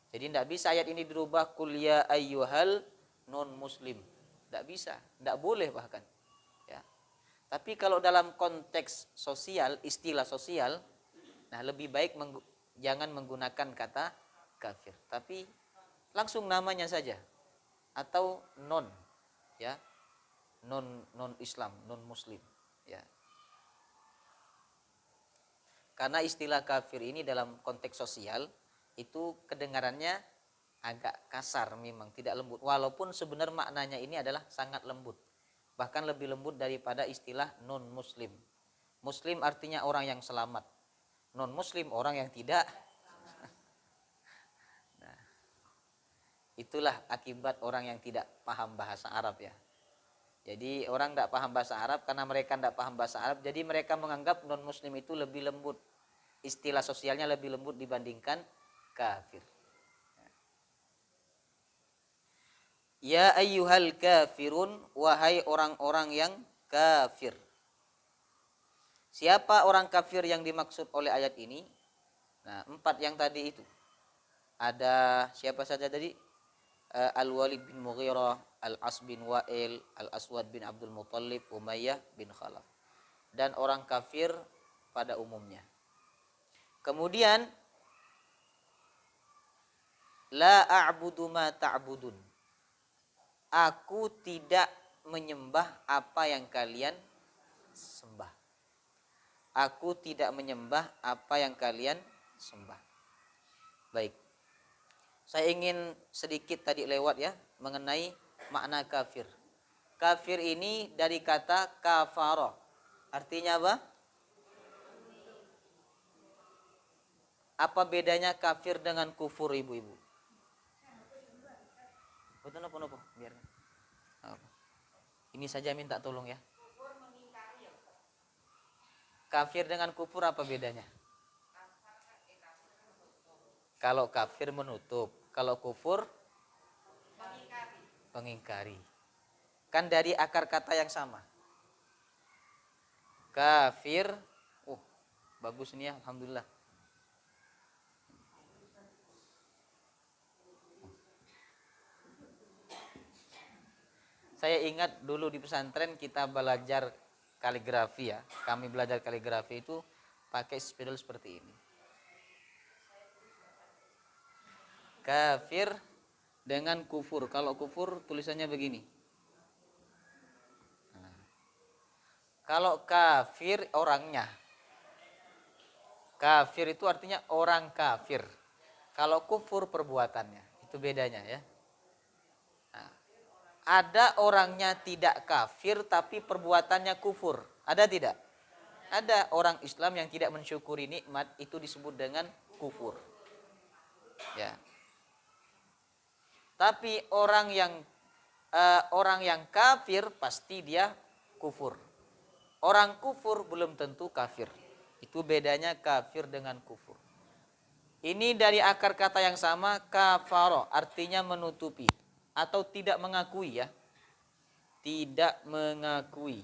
Jadi tidak bisa ayat ini dirubah, "Qul ya ayyuhal non muslim." Tidak bisa, tidak boleh bahkan. Ya. Tapi kalau dalam konteks sosial, istilah sosial, nah lebih baik jangan menggunakan kata kafir, tapi langsung namanya saja, atau non, ya, non Islam, non Muslim, ya. Karena istilah kafir ini dalam konteks sosial itu kedengarannya agak kasar, memang tidak lembut. Walaupun sebenarnya maknanya ini adalah sangat lembut, bahkan lebih lembut daripada istilah non Muslim. Muslim artinya orang yang selamat, non Muslim orang yang tidak. Nah, itulah akibat orang yang tidak paham bahasa Arab ya. Jadi orang tidak paham bahasa Arab, karena mereka tidak paham bahasa Arab, jadi mereka menganggap non Muslim itu lebih lembut, istilah sosialnya lebih lembut dibandingkan kafir. Ya ayyuhal kafirun, wahai orang-orang yang kafir. Siapa orang kafir yang dimaksud oleh ayat ini? Nah, 4 yang tadi itu. Ada siapa saja tadi? Al-Walid bin Mughirah, Al-As bin Wa'il, Al-Aswad bin Abdul Muttalib, Umayyah bin Khalaf. Dan orang kafir pada umumnya. Kemudian la a'budu ma ta'budun. Aku tidak menyembah apa yang kalian sembah. Aku tidak menyembah apa yang kalian sembah. Baik. Saya ingin sedikit tadi lewat ya mengenai makna kafir. Kafir ini dari kata kafara. Artinya apa? Apa bedanya kafir dengan kufur, ibu-ibu? Betul apa? Biarkan. Ini saja minta tolong ya. Kafir dengan kufur apa bedanya? Kalau kafir menutup, kalau kufur mengingkari. Kan dari akar kata yang sama. Kafir, bagus nih ya, alhamdulillah. Saya ingat dulu di pesantren kita belajar kaligrafi ya. Kami belajar kaligrafi itu pakai spidol seperti ini. Kafir dengan kufur. Kalau kufur tulisannya begini. Nah, kalau kafir orangnya. Kafir itu artinya orang kafir. Kalau kufur perbuatannya. Itu bedanya ya. Nah, ada orangnya tidak kafir tapi perbuatannya kufur. Ada tidak? Ada orang Islam yang tidak mensyukuri nikmat, itu disebut dengan kufur. Ya. Tapi orang yang kafir pasti dia kufur. Orang kufur belum tentu kafir. Itu bedanya kafir dengan kufur. Ini dari akar kata yang sama, kafaro, artinya menutupi atau tidak mengakui ya. Tidak mengakui.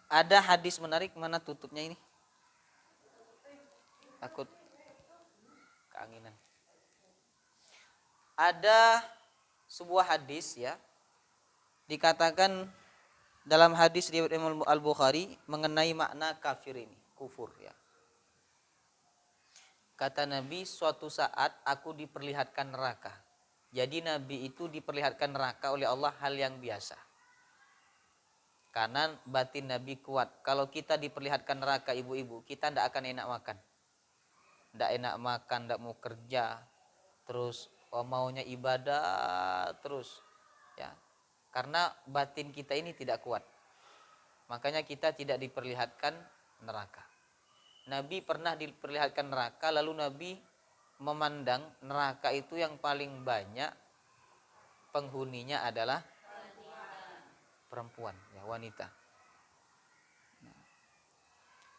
Ada hadis menarik, mana tutupnya ini? Takut keanginan. Ada sebuah hadis ya. Dikatakan dalam hadis riwayat Imam Al-Bukhari mengenai makna kafir ini, kufur ya. Kata Nabi, suatu saat aku diperlihatkan neraka. Jadi Nabi itu diperlihatkan neraka oleh Allah hal yang biasa. Karena batin Nabi kuat. Kalau kita diperlihatkan neraka ibu-ibu, kita tidak akan enak makan. Tidak enak makan, tidak mau kerja. Terus maunya ibadah terus. Ya. Karena batin kita ini tidak kuat. Makanya kita tidak diperlihatkan neraka. Nabi pernah diperlihatkan neraka, lalu Nabi memandang neraka itu yang paling banyak penghuninya adalah perempuan, ya, wanita.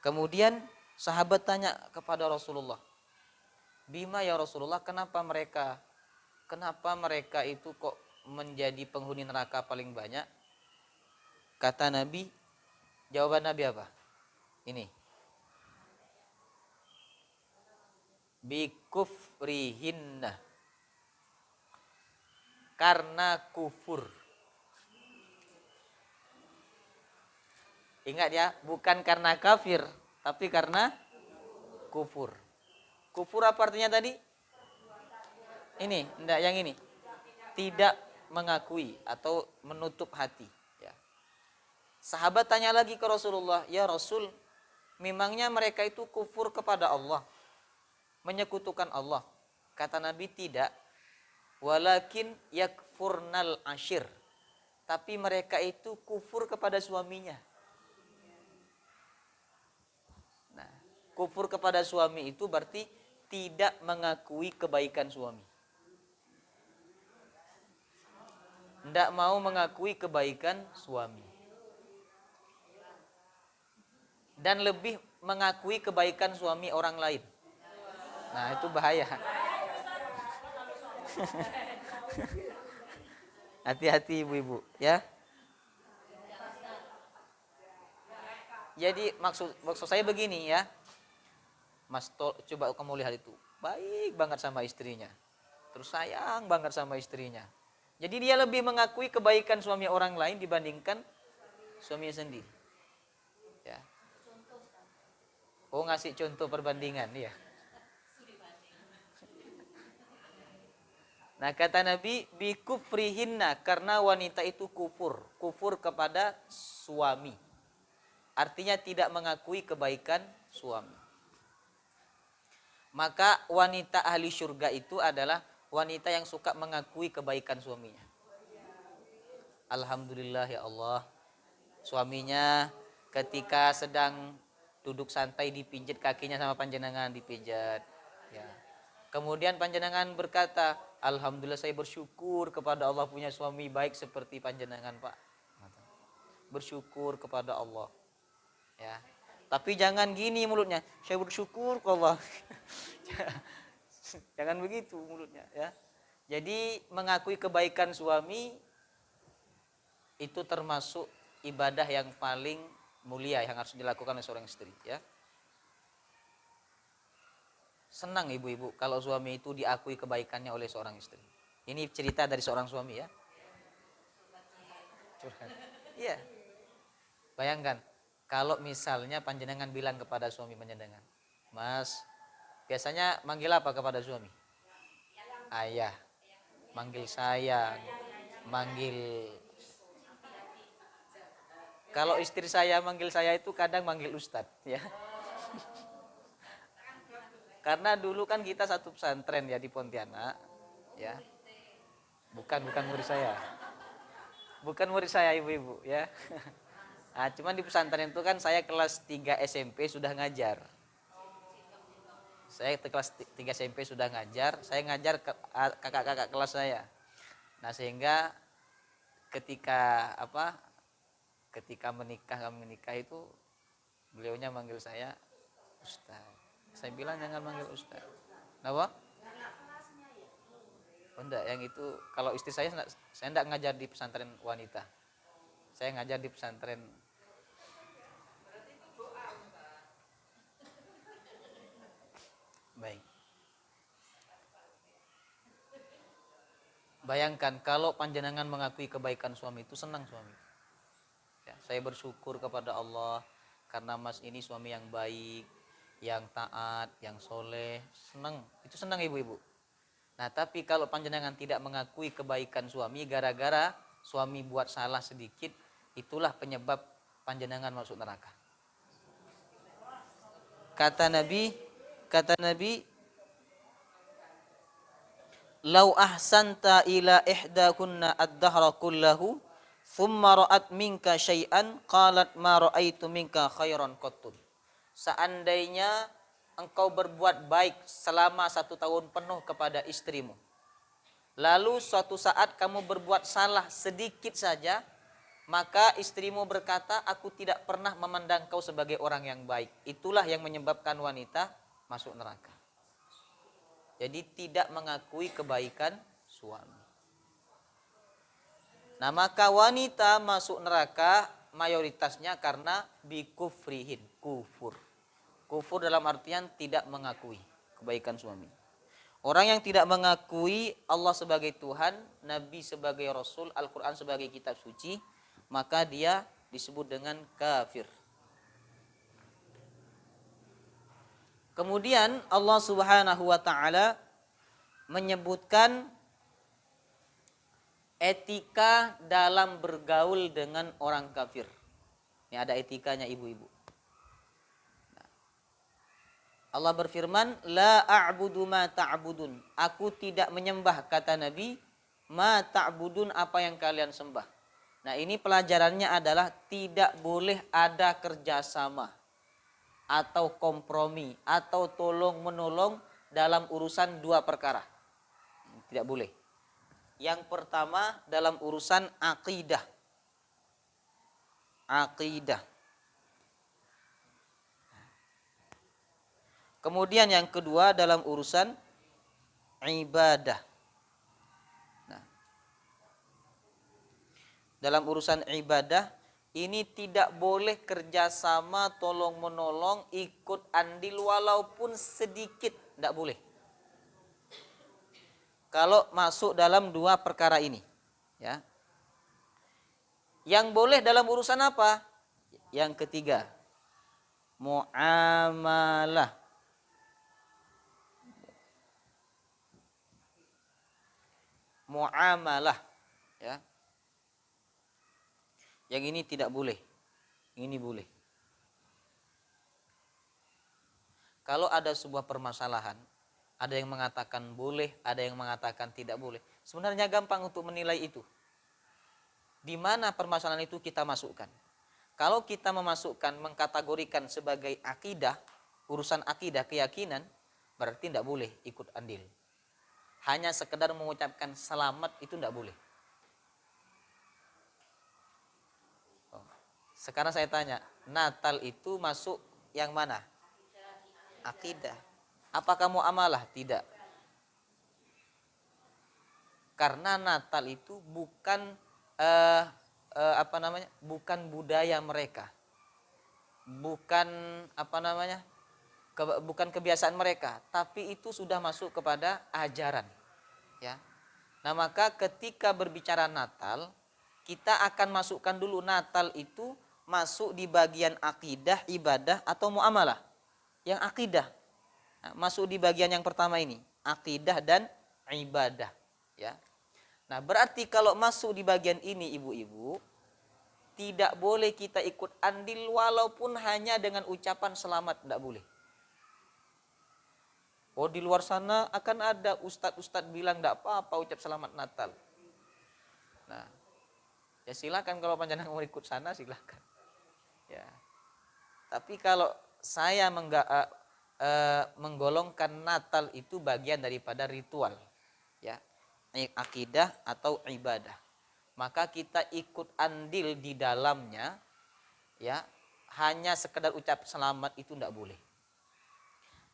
Kemudian sahabat tanya kepada Rasulullah, "Bima ya Rasulullah, kenapa mereka itu kok menjadi penghuni neraka paling banyak?" Kata Nabi, jawaban Nabi apa? Ini. Bikufrihinna. Karena kufur. Ingat ya, bukan karena kafir, tapi karena kufur. Kufur apa artinya tadi? Ini, enggak yang ini. Tidak mengakui atau menutup hati. Ya. Sahabat tanya lagi ke Rasulullah, "Ya Rasul, memangnya mereka itu kufur kepada Allah, menyekutukan Allah?" Kata Nabi, tidak. Walakin yakfurnal ashir. Tapi mereka itu kufur kepada suaminya. Nah, kufur kepada suami itu berarti tidak mengakui kebaikan suami. Tidak mau mengakui kebaikan suami. dan lebih mengakui kebaikan suami orang lain. Nah, itu bahaya. Hati-hati ibu-ibu ya. Jadi maksud saya begini ya. Coba kamu lihat itu. Baik banget sama istrinya. Terus sayang banget sama istrinya. Jadi dia lebih mengakui kebaikan suami orang lain dibandingkan suaminya sendiri. Ya. Oh, ngasih contoh perbandingan ya. Nah, kata Nabi, bikufrihinna, karena wanita itu kufur kepada suami. Artinya tidak mengakui kebaikan suami. Maka wanita ahli syurga itu adalah wanita yang suka mengakui kebaikan suaminya. Alhamdulillah ya Allah, suaminya ketika sedang duduk santai dipijit kakinya sama panjenengan, dipijat ya. Kemudian panjenengan berkata, alhamdulillah saya bersyukur kepada Allah punya suami baik seperti panjenengan, Pak. Bersyukur kepada Allah. Ya. Tapi jangan gini mulutnya, saya bersyukur ke Allah. Jangan begitu mulutnya ya. Jadi mengakui kebaikan suami itu termasuk ibadah yang paling mulia yang harus dilakukan oleh seorang istri ya. Senang ibu-ibu kalau suami itu diakui kebaikannya oleh seorang istri. Ini cerita dari seorang suami ya. Iya. Bayangkan kalau misalnya panjenengan bilang kepada suami panjenengan, Mas, biasanya manggil apa kepada suami? Ayah, manggil sayang, manggil. Kalau istri saya manggil saya itu kadang manggil Ustadz ya. Karena dulu kan kita satu pesantren ya di Pontianak ya. Bukan murid saya. Bukan murid saya ibu-ibu ya. Nah, cuman di pesantren itu kan saya kelas 3 SMP sudah ngajar. Saya kelas 3 SMP sudah ngajar, saya ngajar kakak-kakak kelas saya. Nah, sehingga ketika menikah itu beliaunya manggil saya Ustaz. Saya bilang jangan manggil Ustaz. Kenapa? Oh enggak, yang itu kalau istri saya enggak ngajar di pesantren wanita. Saya ngajar di pesantren. Baik. Bayangkan kalau panjenengan mengakui kebaikan suami itu senang suami. Ya, saya bersyukur kepada Allah karena Mas ini suami yang baik, yang taat, yang soleh, senang. Itu senang ibu-ibu. Nah, tapi kalau panjenengan tidak mengakui kebaikan suami gara-gara suami buat salah sedikit, itulah penyebab panjenengan masuk neraka. Kata Nabi, "Lau ahsanta ila ihdakunna ad-dahra kullahu, thumma ra'at minka syai'an, qalat ma ra'aitu minka khairan qattun." Seandainya engkau berbuat baik selama 1 tahun penuh kepada istrimu, lalu suatu saat kamu berbuat salah sedikit saja, maka istrimu berkata, aku tidak pernah memandang kau sebagai orang yang baik. Itulah yang menyebabkan wanita masuk neraka. Jadi tidak mengakui kebaikan suami. Nah, maka wanita masuk neraka mayoritasnya karena bikufrihin, kufur. Kufur dalam artian tidak mengakui kebaikan suami. Orang yang tidak mengakui Allah sebagai Tuhan, Nabi sebagai Rasul, Al-Quran sebagai kitab suci, maka dia disebut dengan kafir. Kemudian Allah Subhanahu wa taala menyebutkan etika dalam bergaul dengan orang kafir. Ini ada etikanya ibu-ibu. Allah berfirman, la a'budu ma ta'budun. Aku tidak menyembah, kata Nabi, ma ta'budun, apa yang kalian sembah. Nah, ini pelajarannya adalah tidak boleh ada kerjasama atau kompromi atau tolong menolong dalam urusan 2 perkara. Tidak boleh. Yang pertama dalam urusan akidah. Akidah. Kemudian yang kedua dalam urusan ibadah. Nah, dalam urusan ibadah ini tidak boleh kerjasama tolong menolong, ikut andil walaupun sedikit, tidak boleh. Kalau masuk dalam dua perkara ini, ya. Yang boleh dalam urusan apa? Yang ketiga, muamalah. Muamalah, ya. Yang ini tidak boleh. Ini boleh. Kalau ada sebuah permasalahan, ada yang mengatakan boleh, ada yang mengatakan tidak boleh. Sebenarnya gampang untuk menilai itu. Di mana permasalahan itu kita masukkan. Kalau kita memasukkan, mengkategorikan sebagai akidah, urusan akidah, keyakinan, berarti tidak boleh ikut andil. Hanya sekedar mengucapkan selamat itu tidak boleh. Sekarang saya tanya, Natal itu masuk yang mana? Akidah. Apakah muamalah? Tidak. Karena Natal itu bukan bukan budaya mereka. Bukan bukan kebiasaan mereka, tapi itu sudah masuk kepada ajaran, ya. Nah, maka ketika berbicara Natal, kita akan masukkan dulu Natal itu masuk di bagian akidah, ibadah atau muamalah. Yang akidah, nah, masuk di bagian yang pertama ini, akidah dan ibadah, ya. Nah, berarti kalau masuk di bagian ini ibu-ibu, tidak boleh kita ikut andil walaupun hanya dengan ucapan selamat, tidak boleh. Oh, di luar sana akan ada ustadz-ustadz bilang tidak apa-apa ucap selamat Natal. Nah, ya silakan kalau panjenengan mau ikut sana silakan. Ya. Tapi kalau saya menggolongkan Natal itu bagian daripada ritual, ya, akidah atau ibadah, maka kita ikut andil di dalamnya, ya, hanya sekedar ucap selamat itu tidak boleh.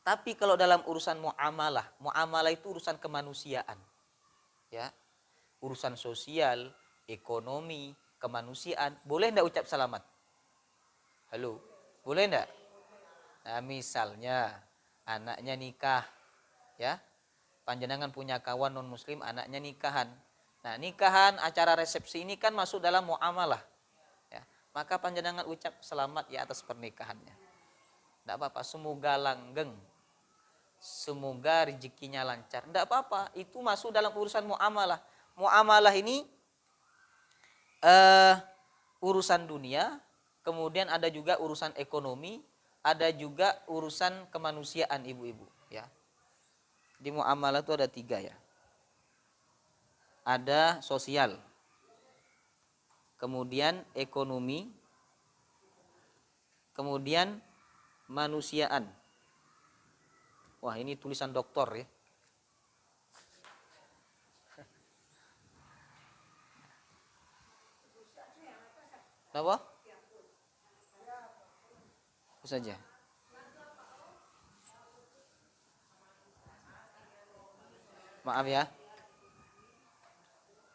Tapi kalau dalam urusan muamalah, muamalah itu urusan kemanusiaan, ya, urusan sosial, ekonomi, kemanusiaan, boleh tidak ucap selamat? Halo, boleh tidak? Nah, misalnya anaknya nikah, ya, panjenengan punya kawan non muslim, anaknya nikahan. Nah, nikahan, acara resepsi ini kan masuk dalam muamalah, ya. Maka panjenengan ucap selamat ya atas pernikahannya. Tidak apa-apa, semoga langgeng, semoga rezekinya lancar. Tidak apa-apa, itu masuk dalam urusan muamalah. Muamalah ini urusan dunia, kemudian ada juga urusan ekonomi, ada juga urusan kemanusiaan ibu-ibu, ya. Di muamalah itu ada 3, ya. Ada sosial, kemudian ekonomi, kemudian manusiaan. Wah, ini tulisan doktor, ya. Apa? Itu saja. Maaf ya.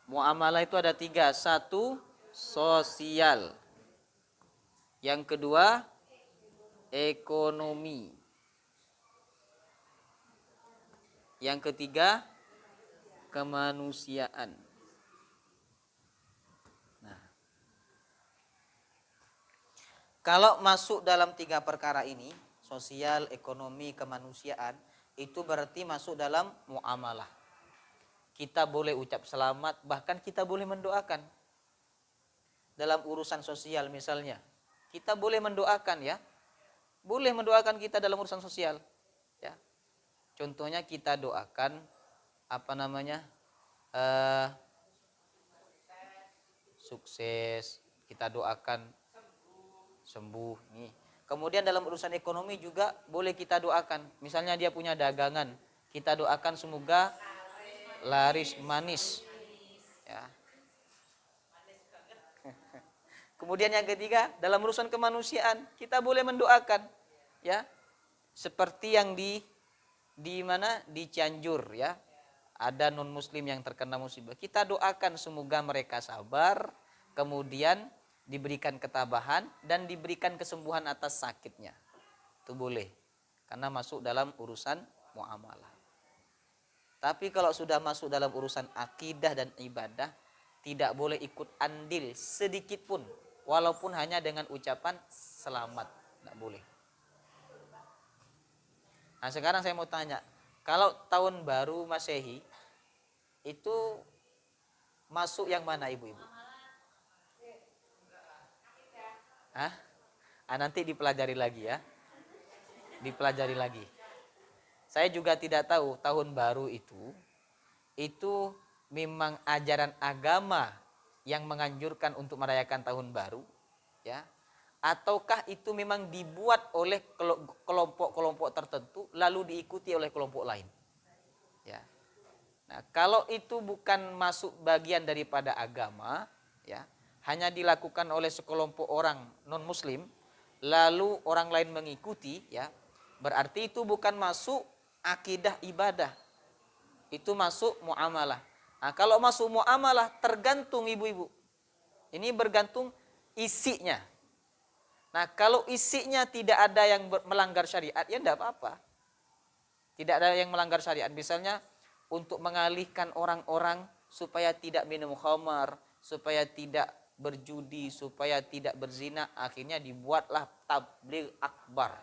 Muamalah itu ada 3. 1, sosial. Yang kedua, ekonomi. Yang ketiga, kemanusiaan. Nah, kalau masuk dalam 3 perkara ini, sosial, ekonomi, kemanusiaan, itu berarti masuk dalam muamalah. Kita boleh ucap selamat, bahkan kita boleh mendoakan. Dalam urusan sosial misalnya, kita boleh mendoakan, ya. Boleh mendoakan kita dalam urusan sosial, ya. Contohnya kita doakan sukses, kita doakan sembuh nih. Kemudian dalam urusan ekonomi juga boleh kita doakan. Misalnya dia punya dagangan, kita doakan semoga laris manis, ya. Kemudian yang ketiga, dalam urusan kemanusiaan kita boleh mendoakan, ya. seperti yang di mana di Cianjur ya, ada non muslim yang terkena musibah, kita doakan semoga mereka sabar, kemudian diberikan ketabahan dan diberikan kesembuhan atas sakitnya. Itu boleh, karena masuk dalam urusan muamalah. Tapi kalau sudah masuk dalam urusan akidah dan ibadah, tidak boleh ikut andil sedikit pun, walaupun hanya dengan ucapan selamat, tidak boleh. Nah sekarang saya mau tanya, kalau tahun baru Masehi itu masuk yang mana ibu-ibu? Hah? Nanti dipelajari lagi ya. Dipelajari lagi. Saya juga tidak tahu tahun baru itu memang ajaran agama yang menganjurkan untuk merayakan tahun baru ya, ataukah itu memang dibuat oleh kelompok-kelompok tertentu lalu diikuti oleh kelompok lain ya. Nah kalau itu bukan masuk bagian daripada agama ya, hanya dilakukan oleh sekelompok orang non muslim lalu orang lain mengikuti ya, berarti itu bukan masuk akidah ibadah, itu masuk muamalah. Nah kalau masuk muamalah tergantung ibu-ibu, ini bergantung isinya. Nah kalau isinya tidak ada yang melanggar syariat ya tidak apa-apa. Tidak ada yang melanggar syariat, misalnya untuk mengalihkan orang-orang supaya tidak minum khamar, supaya tidak berjudi, supaya tidak berzina, akhirnya dibuatlah tabligh akbar.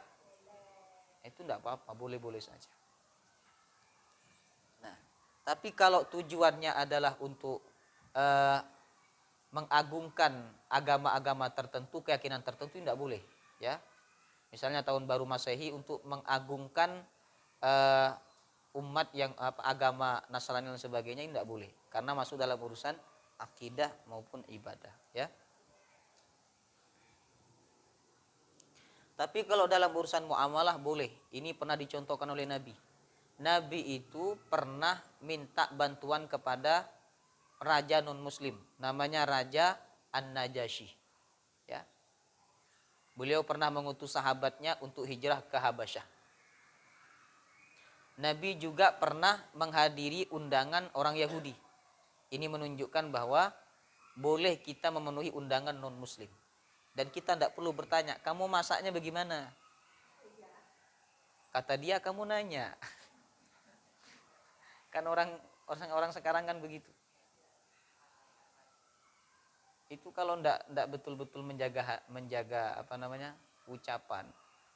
Itu tidak apa-apa, boleh-boleh saja. Nah, tapi kalau tujuannya adalah untuk mengagungkan agama-agama tertentu, keyakinan tertentu, tidak boleh ya. Misalnya tahun baru Masehi untuk mengagungkan umat yang agama Nasrani dan sebagainya, tidak boleh, karena masuk dalam urusan akidah maupun ibadah ya. Tapi kalau dalam urusan muamalah boleh. Ini pernah dicontohkan oleh Nabi. Nabi itu pernah minta bantuan kepada raja non muslim, namanya Raja An-Najasyi ya. Beliau pernah mengutus sahabatnya untuk hijrah ke Habasyah. Nabi juga pernah menghadiri undangan orang Yahudi. Ini menunjukkan bahwa boleh kita memenuhi undangan non muslim. Dan kita tidak perlu bertanya, kamu masaknya bagaimana? Kata dia, kamu nanya. Kan orang sekarang kan begitu. Itu kalau tidak betul-betul menjaga ucapan,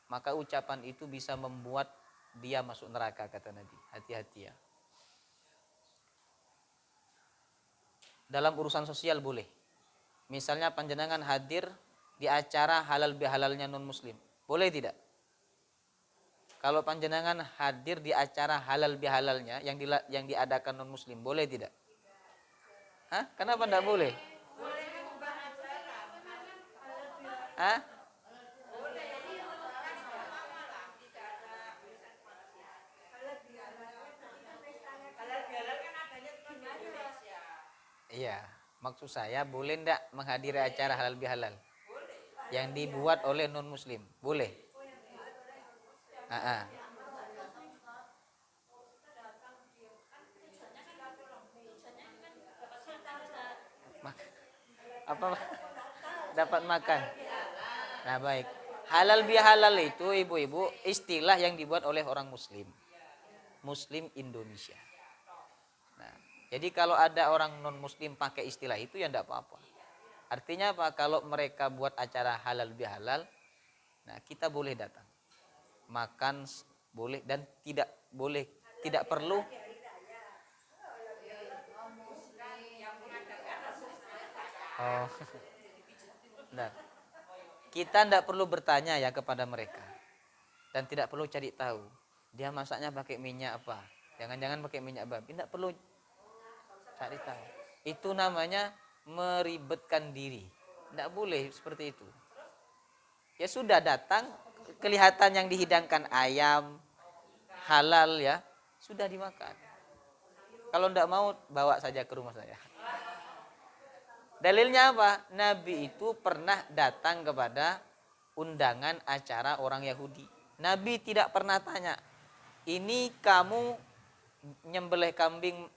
maka ucapan itu bisa membuat dia masuk neraka, kata Nabi. Hati-hati ya. Dalam urusan sosial boleh. Misalnya panjenengan hadir di acara halal bihalalnya non muslim, boleh tidak? Kalau panjenengan hadir di acara halal bihalalnya yang diadakan non muslim, boleh tidak? Hah? Kenapa tidak boleh? Hah? Iya, maksud saya boleh tidak menghadiri acara halal bihalal yang dibuat oleh non muslim? Boleh. Apa dapat makan? Nah baik, halal bihalal itu ibu-ibu istilah yang dibuat oleh orang muslim Indonesia. Nah, jadi kalau ada orang non muslim pakai istilah itu ya tidak apa-apa. Artinya apa? Kalau mereka buat acara halal bihalal, nah kita boleh datang, makan boleh, dan tidak perlu Nah, kita tidak perlu bertanya ya kepada mereka, dan tidak perlu cari tahu dia masaknya pakai minyak apa, jangan-jangan pakai minyak babi, tidak perlu cari tahu. Itu namanya meribetkan diri. Tidak boleh seperti itu. Ya sudah datang, kelihatan yang dihidangkan ayam halal ya, sudah dimakan. Kalau tidak mau, bawa saja ke rumah saya. Dalilnya apa? Nabi itu pernah datang kepada undangan acara orang Yahudi. Nabi tidak pernah tanya, ini kamu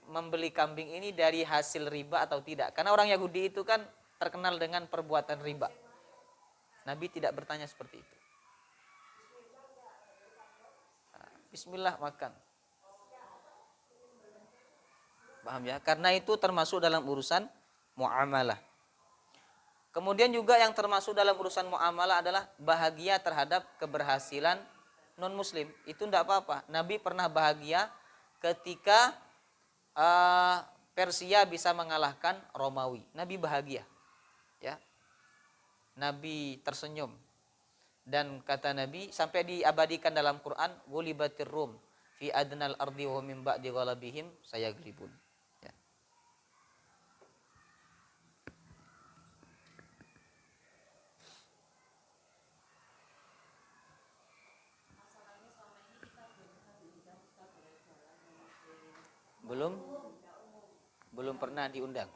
membeli kambing ini dari hasil riba atau tidak? Karena orang Yahudi itu kan terkenal dengan perbuatan riba. Nabi tidak bertanya seperti itu. Bismillah makan. Paham ya? Karena itu termasuk dalam urusan muamalah. Kemudian juga yang termasuk dalam urusan muamalah adalah bahagia terhadap keberhasilan non muslim. Itu tidak apa-apa. Nabi pernah bahagia ketika Persia bisa mengalahkan Romawi. Nabi bahagia. Ya. Nabi tersenyum. Dan kata Nabi sampai diabadikan dalam Quran, "Ghulibatir Rum fi adnal ardi wa min ba'di ghalabihim sayaglibun." Ya. Belum pernah diundang.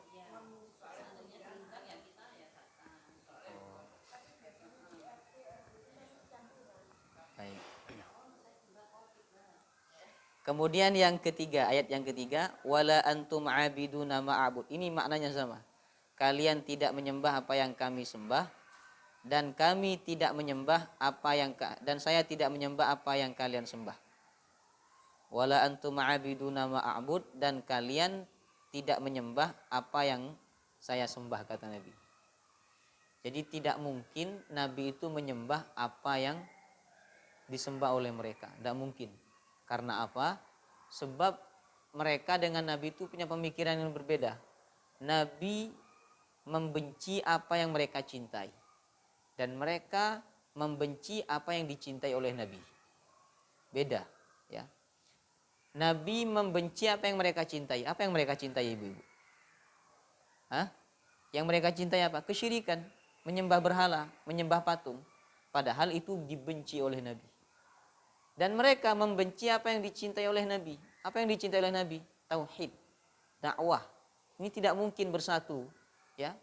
Baik. Kemudian yang ketiga, ayat yang ketiga, wala antum abiduna ma'abud. Ini maknanya sama. Kalian tidak menyembah apa yang kami sembah dan kami tidak menyembah dan saya tidak menyembah apa yang kalian sembah. Wala antum abiduna ma'abud, dan kalian tidak menyembah apa yang saya sembah, kata Nabi. Jadi tidak mungkin Nabi itu menyembah apa yang disembah oleh mereka. Tidak mungkin. Karena apa? Sebab mereka dengan Nabi itu punya pemikiran yang berbeda. Nabi membenci apa yang mereka cintai. Dan mereka membenci apa yang dicintai oleh Nabi. Beda, ya. Nabi membenci apa yang mereka cintai. Apa yang mereka cintai, ibu-ibu? Yang mereka cintai apa? Kesyirikan, menyembah berhala, menyembah patung. Padahal itu dibenci oleh Nabi. Dan mereka membenci apa yang dicintai oleh Nabi. Apa yang dicintai oleh Nabi? Tauhid, dakwah. Ini tidak mungkin bersatu, ya.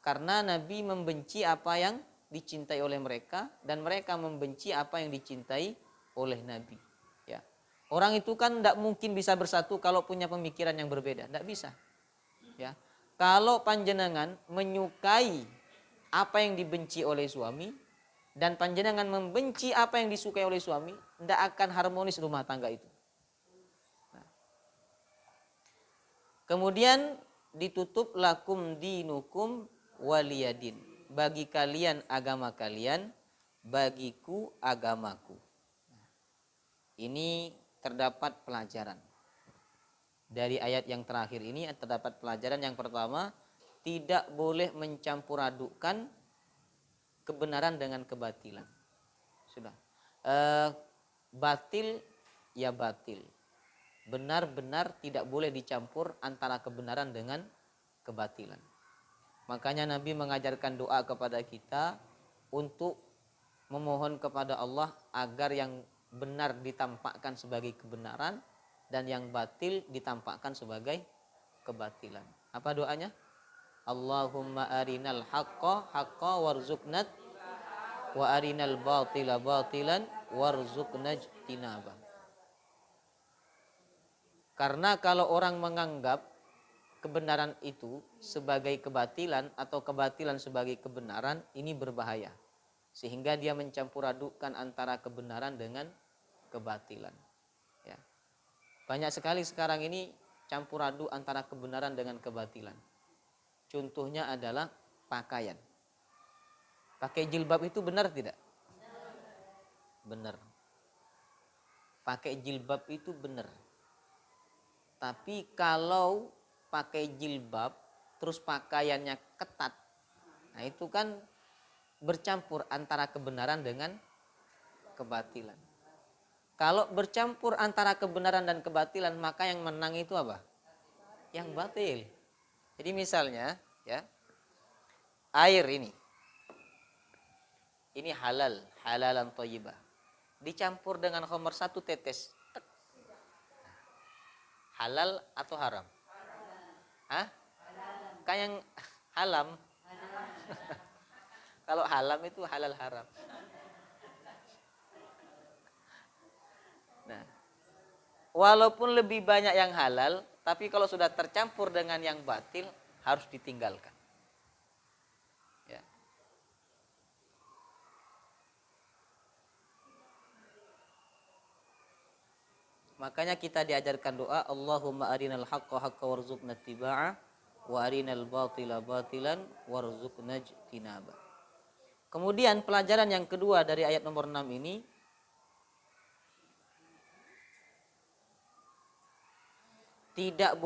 Karena Nabi membenci apa yang dicintai oleh mereka dan mereka membenci apa yang dicintai oleh Nabi. Orang itu kan tidak mungkin bisa bersatu kalau punya pemikiran yang berbeda, tidak bisa. Ya, kalau panjenengan menyukai apa yang dibenci oleh suami dan panjenengan membenci apa yang disukai oleh suami, tidak akan harmonis rumah tangga itu. Nah. Kemudian ditutup lakum dinukum waliyadin. Bagi kalian agama kalian, bagiku agamaku. Ini terdapat pelajaran. Dari ayat yang terakhir ini terdapat pelajaran yang pertama, tidak boleh mencampur adukkan kebenaran dengan kebatilan. Sudah. Batil ya batil. Benar-benar tidak boleh dicampur antara kebenaran dengan kebatilan. Makanya Nabi mengajarkan doa kepada kita untuk memohon kepada Allah agar yang benar ditampakkan sebagai kebenaran dan yang batil ditampakkan sebagai kebatilan. Apa doanya? Allahumma arinal haqqa haqqa warzuqnat wa arinal batila batilan warzuqna ijtinaba. Karena kalau orang menganggap kebenaran itu sebagai kebatilan atau kebatilan sebagai kebenaran, ini berbahaya. Sehingga dia mencampur adukkan antara kebenaran dengan kebatilan. Ya. Banyak sekali sekarang ini campur aduk antara kebenaran dengan kebatilan. Contohnya adalah pakaian. Pakai jilbab itu benar tidak? Benar. Pakai jilbab itu benar. Tapi kalau pakai jilbab terus pakaiannya ketat, nah itu kan bercampur antara kebenaran dengan kebatilan. Kalau bercampur antara kebenaran dan kebatilan, maka yang menang itu apa? Yang batil. Jadi misalnya, ya, air ini halalan thayyibah. Dicampur dengan khamr 1 tetes. Halal atau haram? Kayak yang halam. Kalau halam itu halal haram. walaupun lebih banyak yang halal, tapi kalau sudah tercampur dengan yang batil harus ditinggalkan. Ya. Makanya kita diajarkan doa, Allahumma arinal haqqa haqqa warzuqna tibaa wa arinal batila batilan warzuqna jinaba. Kemudian pelajaran yang kedua dari ayat nomor 6 ini, tidak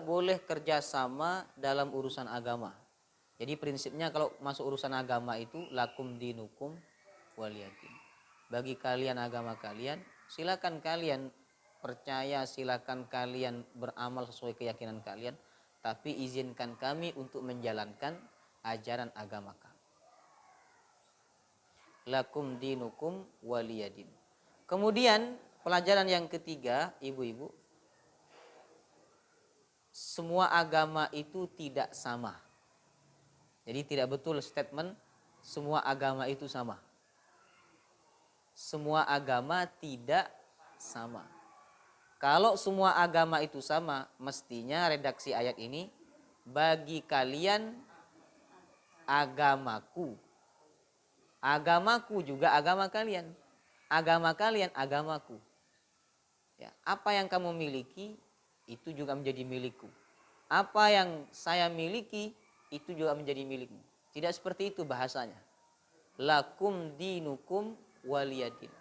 boleh kerjasama dalam urusan agama. Jadi prinsipnya kalau masuk urusan agama itu lakum dinukum waliyadin. Bagi kalian agama kalian, silakan kalian percaya, silakan kalian beramal sesuai keyakinan kalian, tapi izinkan kami untuk menjalankan ajaran agama kami. Lakum dinukum waliyadin. Kemudian pelajaran yang ketiga, ibu-ibu, semua agama itu tidak sama. Jadi tidak betul statement semua agama itu sama. Semua agama tidak sama. Kalau semua agama itu sama, mestinya redaksi ayat ini, bagi kalian agamaku. Agamaku juga agama kalian. Agama kalian agamaku. Ya, apa yang kamu miliki itu juga menjadi milikku. Apa yang saya miliki itu juga menjadi milikmu. Tidak seperti itu bahasanya. Lakum dinukum waliyadin.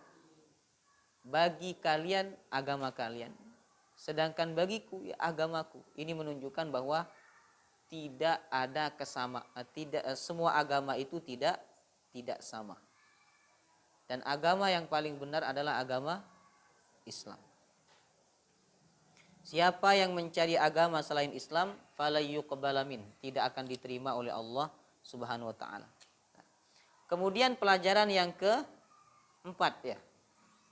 Bagi kalian agama kalian, sedangkan bagiku ya agamaku. Ini menunjukkan bahwa tidak ada kesamaan, semua agama itu tidak sama. Dan agama yang paling benar adalah agama Islam. Siapa yang mencari agama selain Islam, fala yuqbala min, tidak akan diterima oleh Allah Subhanahu wa taala. Kemudian pelajaran yang keempat ya.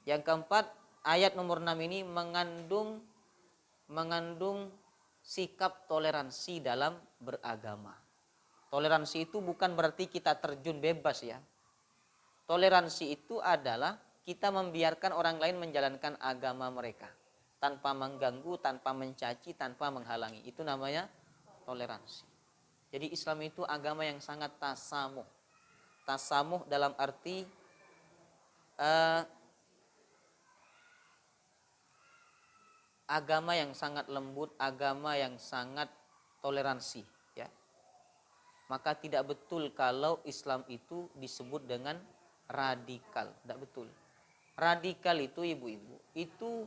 Yang keempat, ayat nomor 6 ini mengandung sikap toleransi dalam beragama. Toleransi itu bukan berarti kita terjun bebas ya. Toleransi itu adalah kita membiarkan orang lain menjalankan agama mereka tanpa mengganggu, tanpa mencaci, tanpa menghalangi. Itu namanya toleransi. Jadi Islam itu agama yang sangat tasamuh. Tasamuh dalam arti agama yang sangat lembut, agama yang sangat toleransi ya. Maka tidak betul kalau Islam itu disebut dengan radikal, tidak betul. Radikal itu ibu-ibu, itu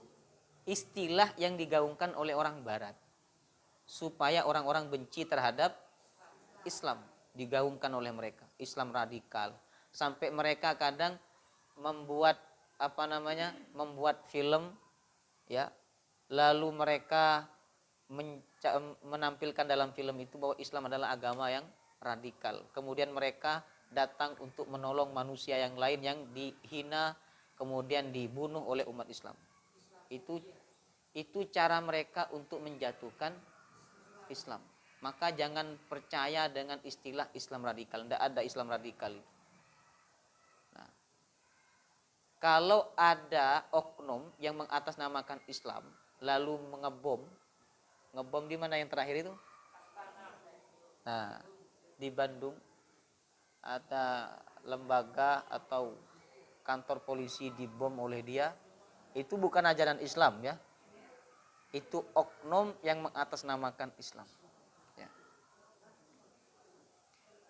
istilah yang digaungkan oleh orang barat supaya orang-orang benci terhadap Islam, digaungkan oleh mereka, Islam radikal. Sampai mereka kadang membuat membuat film ya. Lalu mereka menampilkan dalam film itu bahwa Islam adalah agama yang radikal. Kemudian mereka datang untuk menolong manusia yang lain yang dihina, kemudian dibunuh oleh umat Islam. Itu cara mereka untuk menjatuhkan Islam. Maka jangan percaya dengan istilah Islam radikal. Tidak ada Islam radikal itu. Nah, kalau ada oknum yang mengatasnamakan Islam lalu ngebom di mana yang terakhir itu? Nah, di Bandung ada lembaga atau kantor polisi dibom oleh dia. Itu bukan ajaran Islam ya. Itu oknum yang mengatasnamakan Islam. Ya.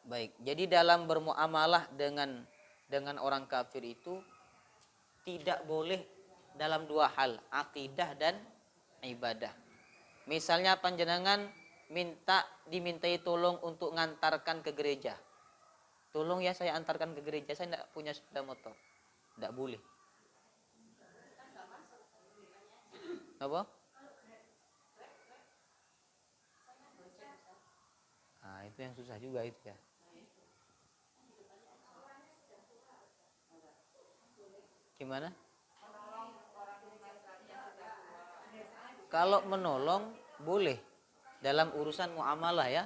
Baik, jadi dalam bermuamalah dengan orang kafir itu tidak boleh dalam dua hal, akidah dan ibadah. Misalnya panjenengan dimintai tolong untuk ngantarkan ke gereja. Tolong ya saya antarkan ke gereja, saya tidak punya sepeda motor. Tidak boleh. Apa? Nah, itu yang susah juga itu ya. Gimana? Kalau menolong boleh dalam urusan muamalah ya.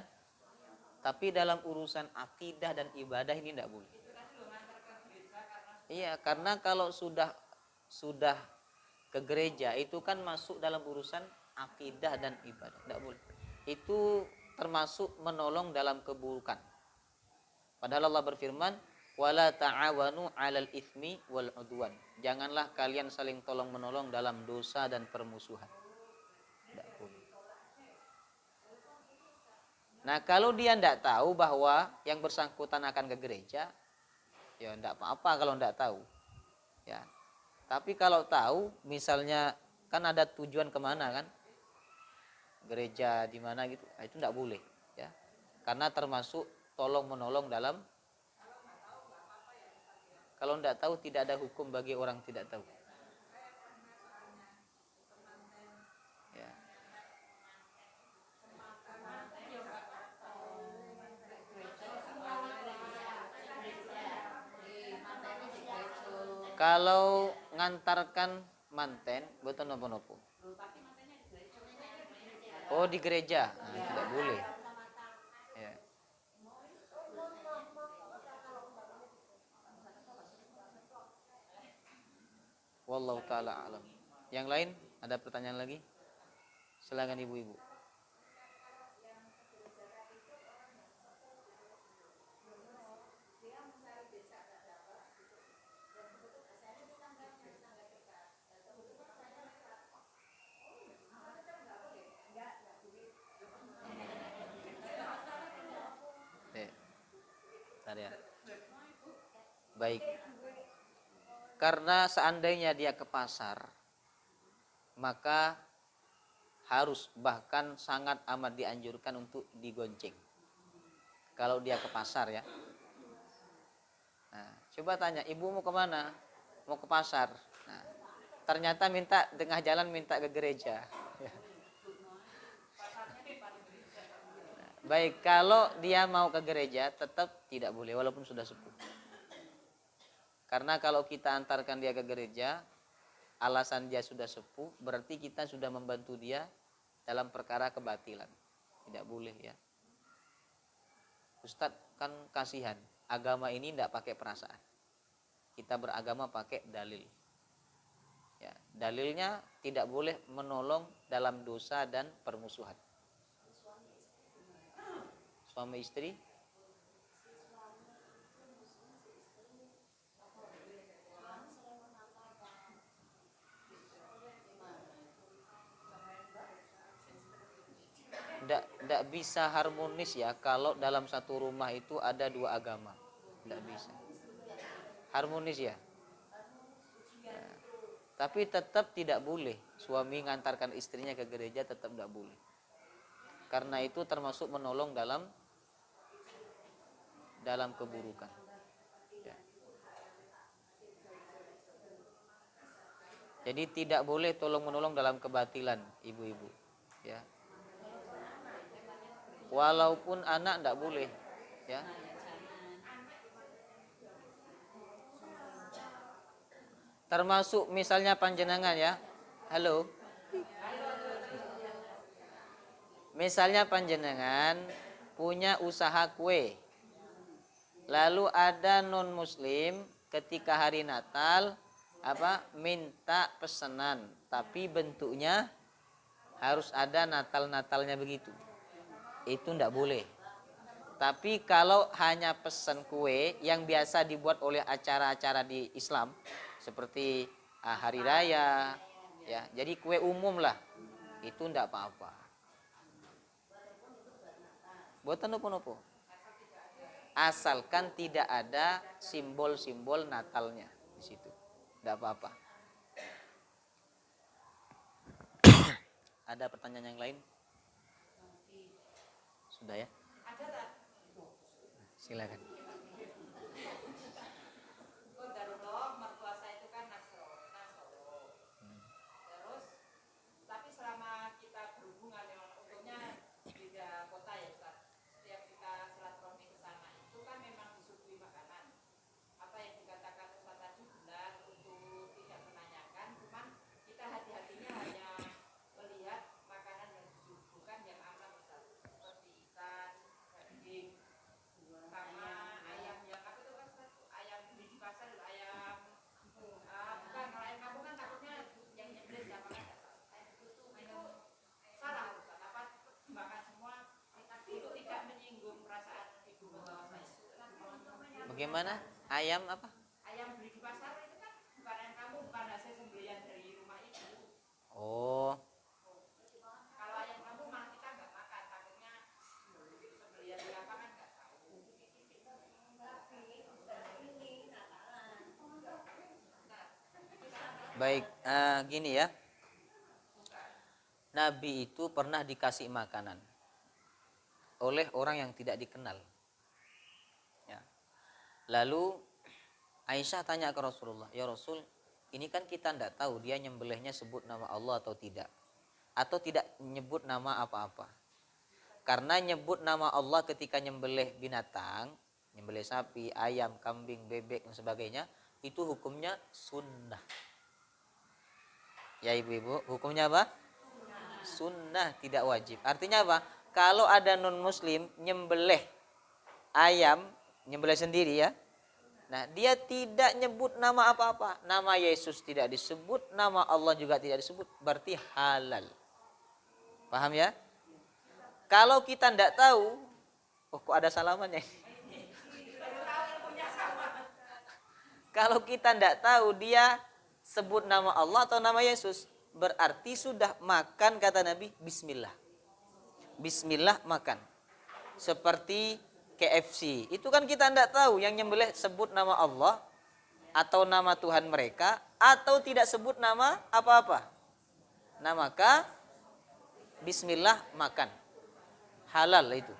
Tapi dalam urusan akidah dan ibadah ini tidak boleh. Iya, karena kalau sudah ke gereja itu kan masuk dalam urusan akidah dan ibadah, tidak boleh. Itu termasuk menolong dalam keburukan. Padahal Allah berfirman, wala ta'awanu 'alal itsmi wal 'udwan. Janganlah kalian saling tolong menolong dalam dosa dan permusuhan. Tidak boleh. Nah, kalau dia tidak tahu bahwa yang bersangkutan akan ke gereja, ya tidak apa-apa kalau tidak tahu. Ya. Tapi kalau tahu, misalnya kan ada tujuan kemana kan? Gereja di mana gitu, nah, itu tidak boleh. Ya. Karena termasuk tolong menolong dalam. Kalau tidak tahu, tidak ada hukum bagi orang tidak tahu. Ya. Kalau ngantarkan manten, betul nopo-nopo. Oh, di gereja, nah, tidak boleh. Ya. Wallahu taala alam. Yang lain ada pertanyaan lagi? Silakan ibu-ibu. Bentar ya. Baik. Karena seandainya dia ke pasar, maka harus bahkan sangat amat dianjurkan untuk digonceng. Kalau dia ke pasar ya. Nah, coba tanya, ibu mau kemana? Mau ke pasar. Nah, ternyata minta tengah jalan minta ke gereja. Baik, kalau dia mau ke gereja tetap tidak boleh walaupun sudah sepuh. Karena kalau kita antarkan dia ke gereja, alasan dia sudah sepuh, berarti kita sudah membantu dia dalam perkara kebatilan. Tidak boleh ya. Ustadz kan kasihan, agama ini tidak pakai perasaan. Kita beragama pakai dalil. Ya, dalilnya tidak boleh menolong dalam dosa dan permusuhan. Suami istri tidak bisa harmonis ya kalau dalam satu rumah itu ada dua agama. Tidak bisa harmonis ya. Ya. Tapi tetap tidak boleh suami ngantarkan istrinya ke gereja, tetap tidak boleh. Karena itu termasuk menolong dalam keburukan. Ya. Jadi tidak boleh tolong menolong dalam kebatilan, ibu-ibu. Ya. Walaupun anak tidak boleh, ya. Termasuk misalnya panjenengan ya. Halo. Misalnya panjenengan punya usaha kue. Lalu ada non muslim ketika hari Natal minta pesanan, tapi bentuknya harus ada Natal-Natalnya begitu. Itu tidak boleh. Tapi kalau hanya pesan kue yang biasa dibuat oleh acara-acara di Islam seperti hari raya ya, jadi kue umum lah, itu tidak apa-apa. Buatan nopo-nopo. Asalkan tidak ada simbol-simbol Natalnya di situ, tidak apa-apa. Ada pertanyaan yang lain? Sudah ya? Silakan. Bagaimana? Ayam apa? Ayam beli di pasar itu kan bukan ayam kampung, bukan hasil sembelihan dari rumah itu. Oh, Kalau ayam kampung malah kita nggak makan, takutnya sembelihan di apa kan nggak tahu. baik. Gini ya. Nabi itu pernah dikasih makanan oleh orang yang tidak dikenal. Ya. Lalu Aisyah tanya ke Rasulullah, ya Rasul, ini kan kita tidak tahu dia nyembelihnya sebut nama Allah atau tidak. Atau tidak nyebut nama apa-apa. Karena nyebut nama Allah ketika nyembelih binatang, nyembelih sapi, ayam, kambing, bebek, dan sebagainya, itu hukumnya sunnah. Ya ibu-ibu, hukumnya apa? Sunnah, tidak wajib. Artinya apa? Kalau ada non-muslim nyembelih ayam, nyembelih sendiri ya, nah dia tidak nyebut nama apa-apa. Nama Yesus tidak disebut, nama Allah juga tidak disebut, berarti halal. Paham ya? Kalau kita tidak tahu, oh kok ada salamannya? Kalau kita tidak tahu dia sebut nama Allah atau nama Yesus, berarti sudah makan, kata Nabi, bismillah. Bismillah makan. Seperti KFC, itu kan kita tidak tahu yang nyembelih sebut nama Allah atau nama Tuhan mereka atau tidak sebut nama apa-apa. Nah maka bismillah makan. Halal itu.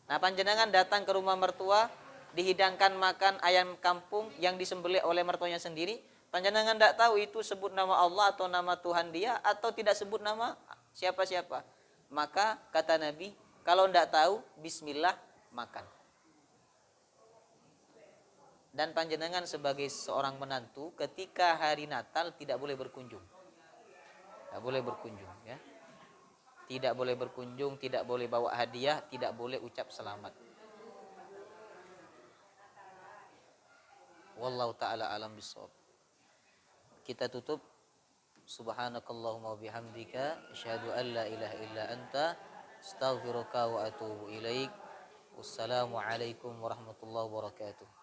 Nah panjenengan datang ke rumah mertua, dihidangkan makan ayam kampung yang disembelih oleh mertuanya sendiri, panjenengan tidak tahu itu sebut nama Allah atau nama Tuhan dia atau tidak sebut nama siapa-siapa. Maka kata Nabi, kalau tidak tahu, bismillah makan. Dan panjenengan sebagai seorang menantu, ketika hari Natal tidak boleh berkunjung. Tidak boleh berkunjung ya. Tidak boleh berkunjung, tidak boleh bawa hadiah, tidak boleh ucap selamat. Wallahu ta'ala alam bisawab. Kita tutup. Subhanakallahumma bihamdika asyhadu an la ilaha illa anta astaghfiruka wa atubu ilaik. Wassalamualaikum warahmatullahi wabarakatuh.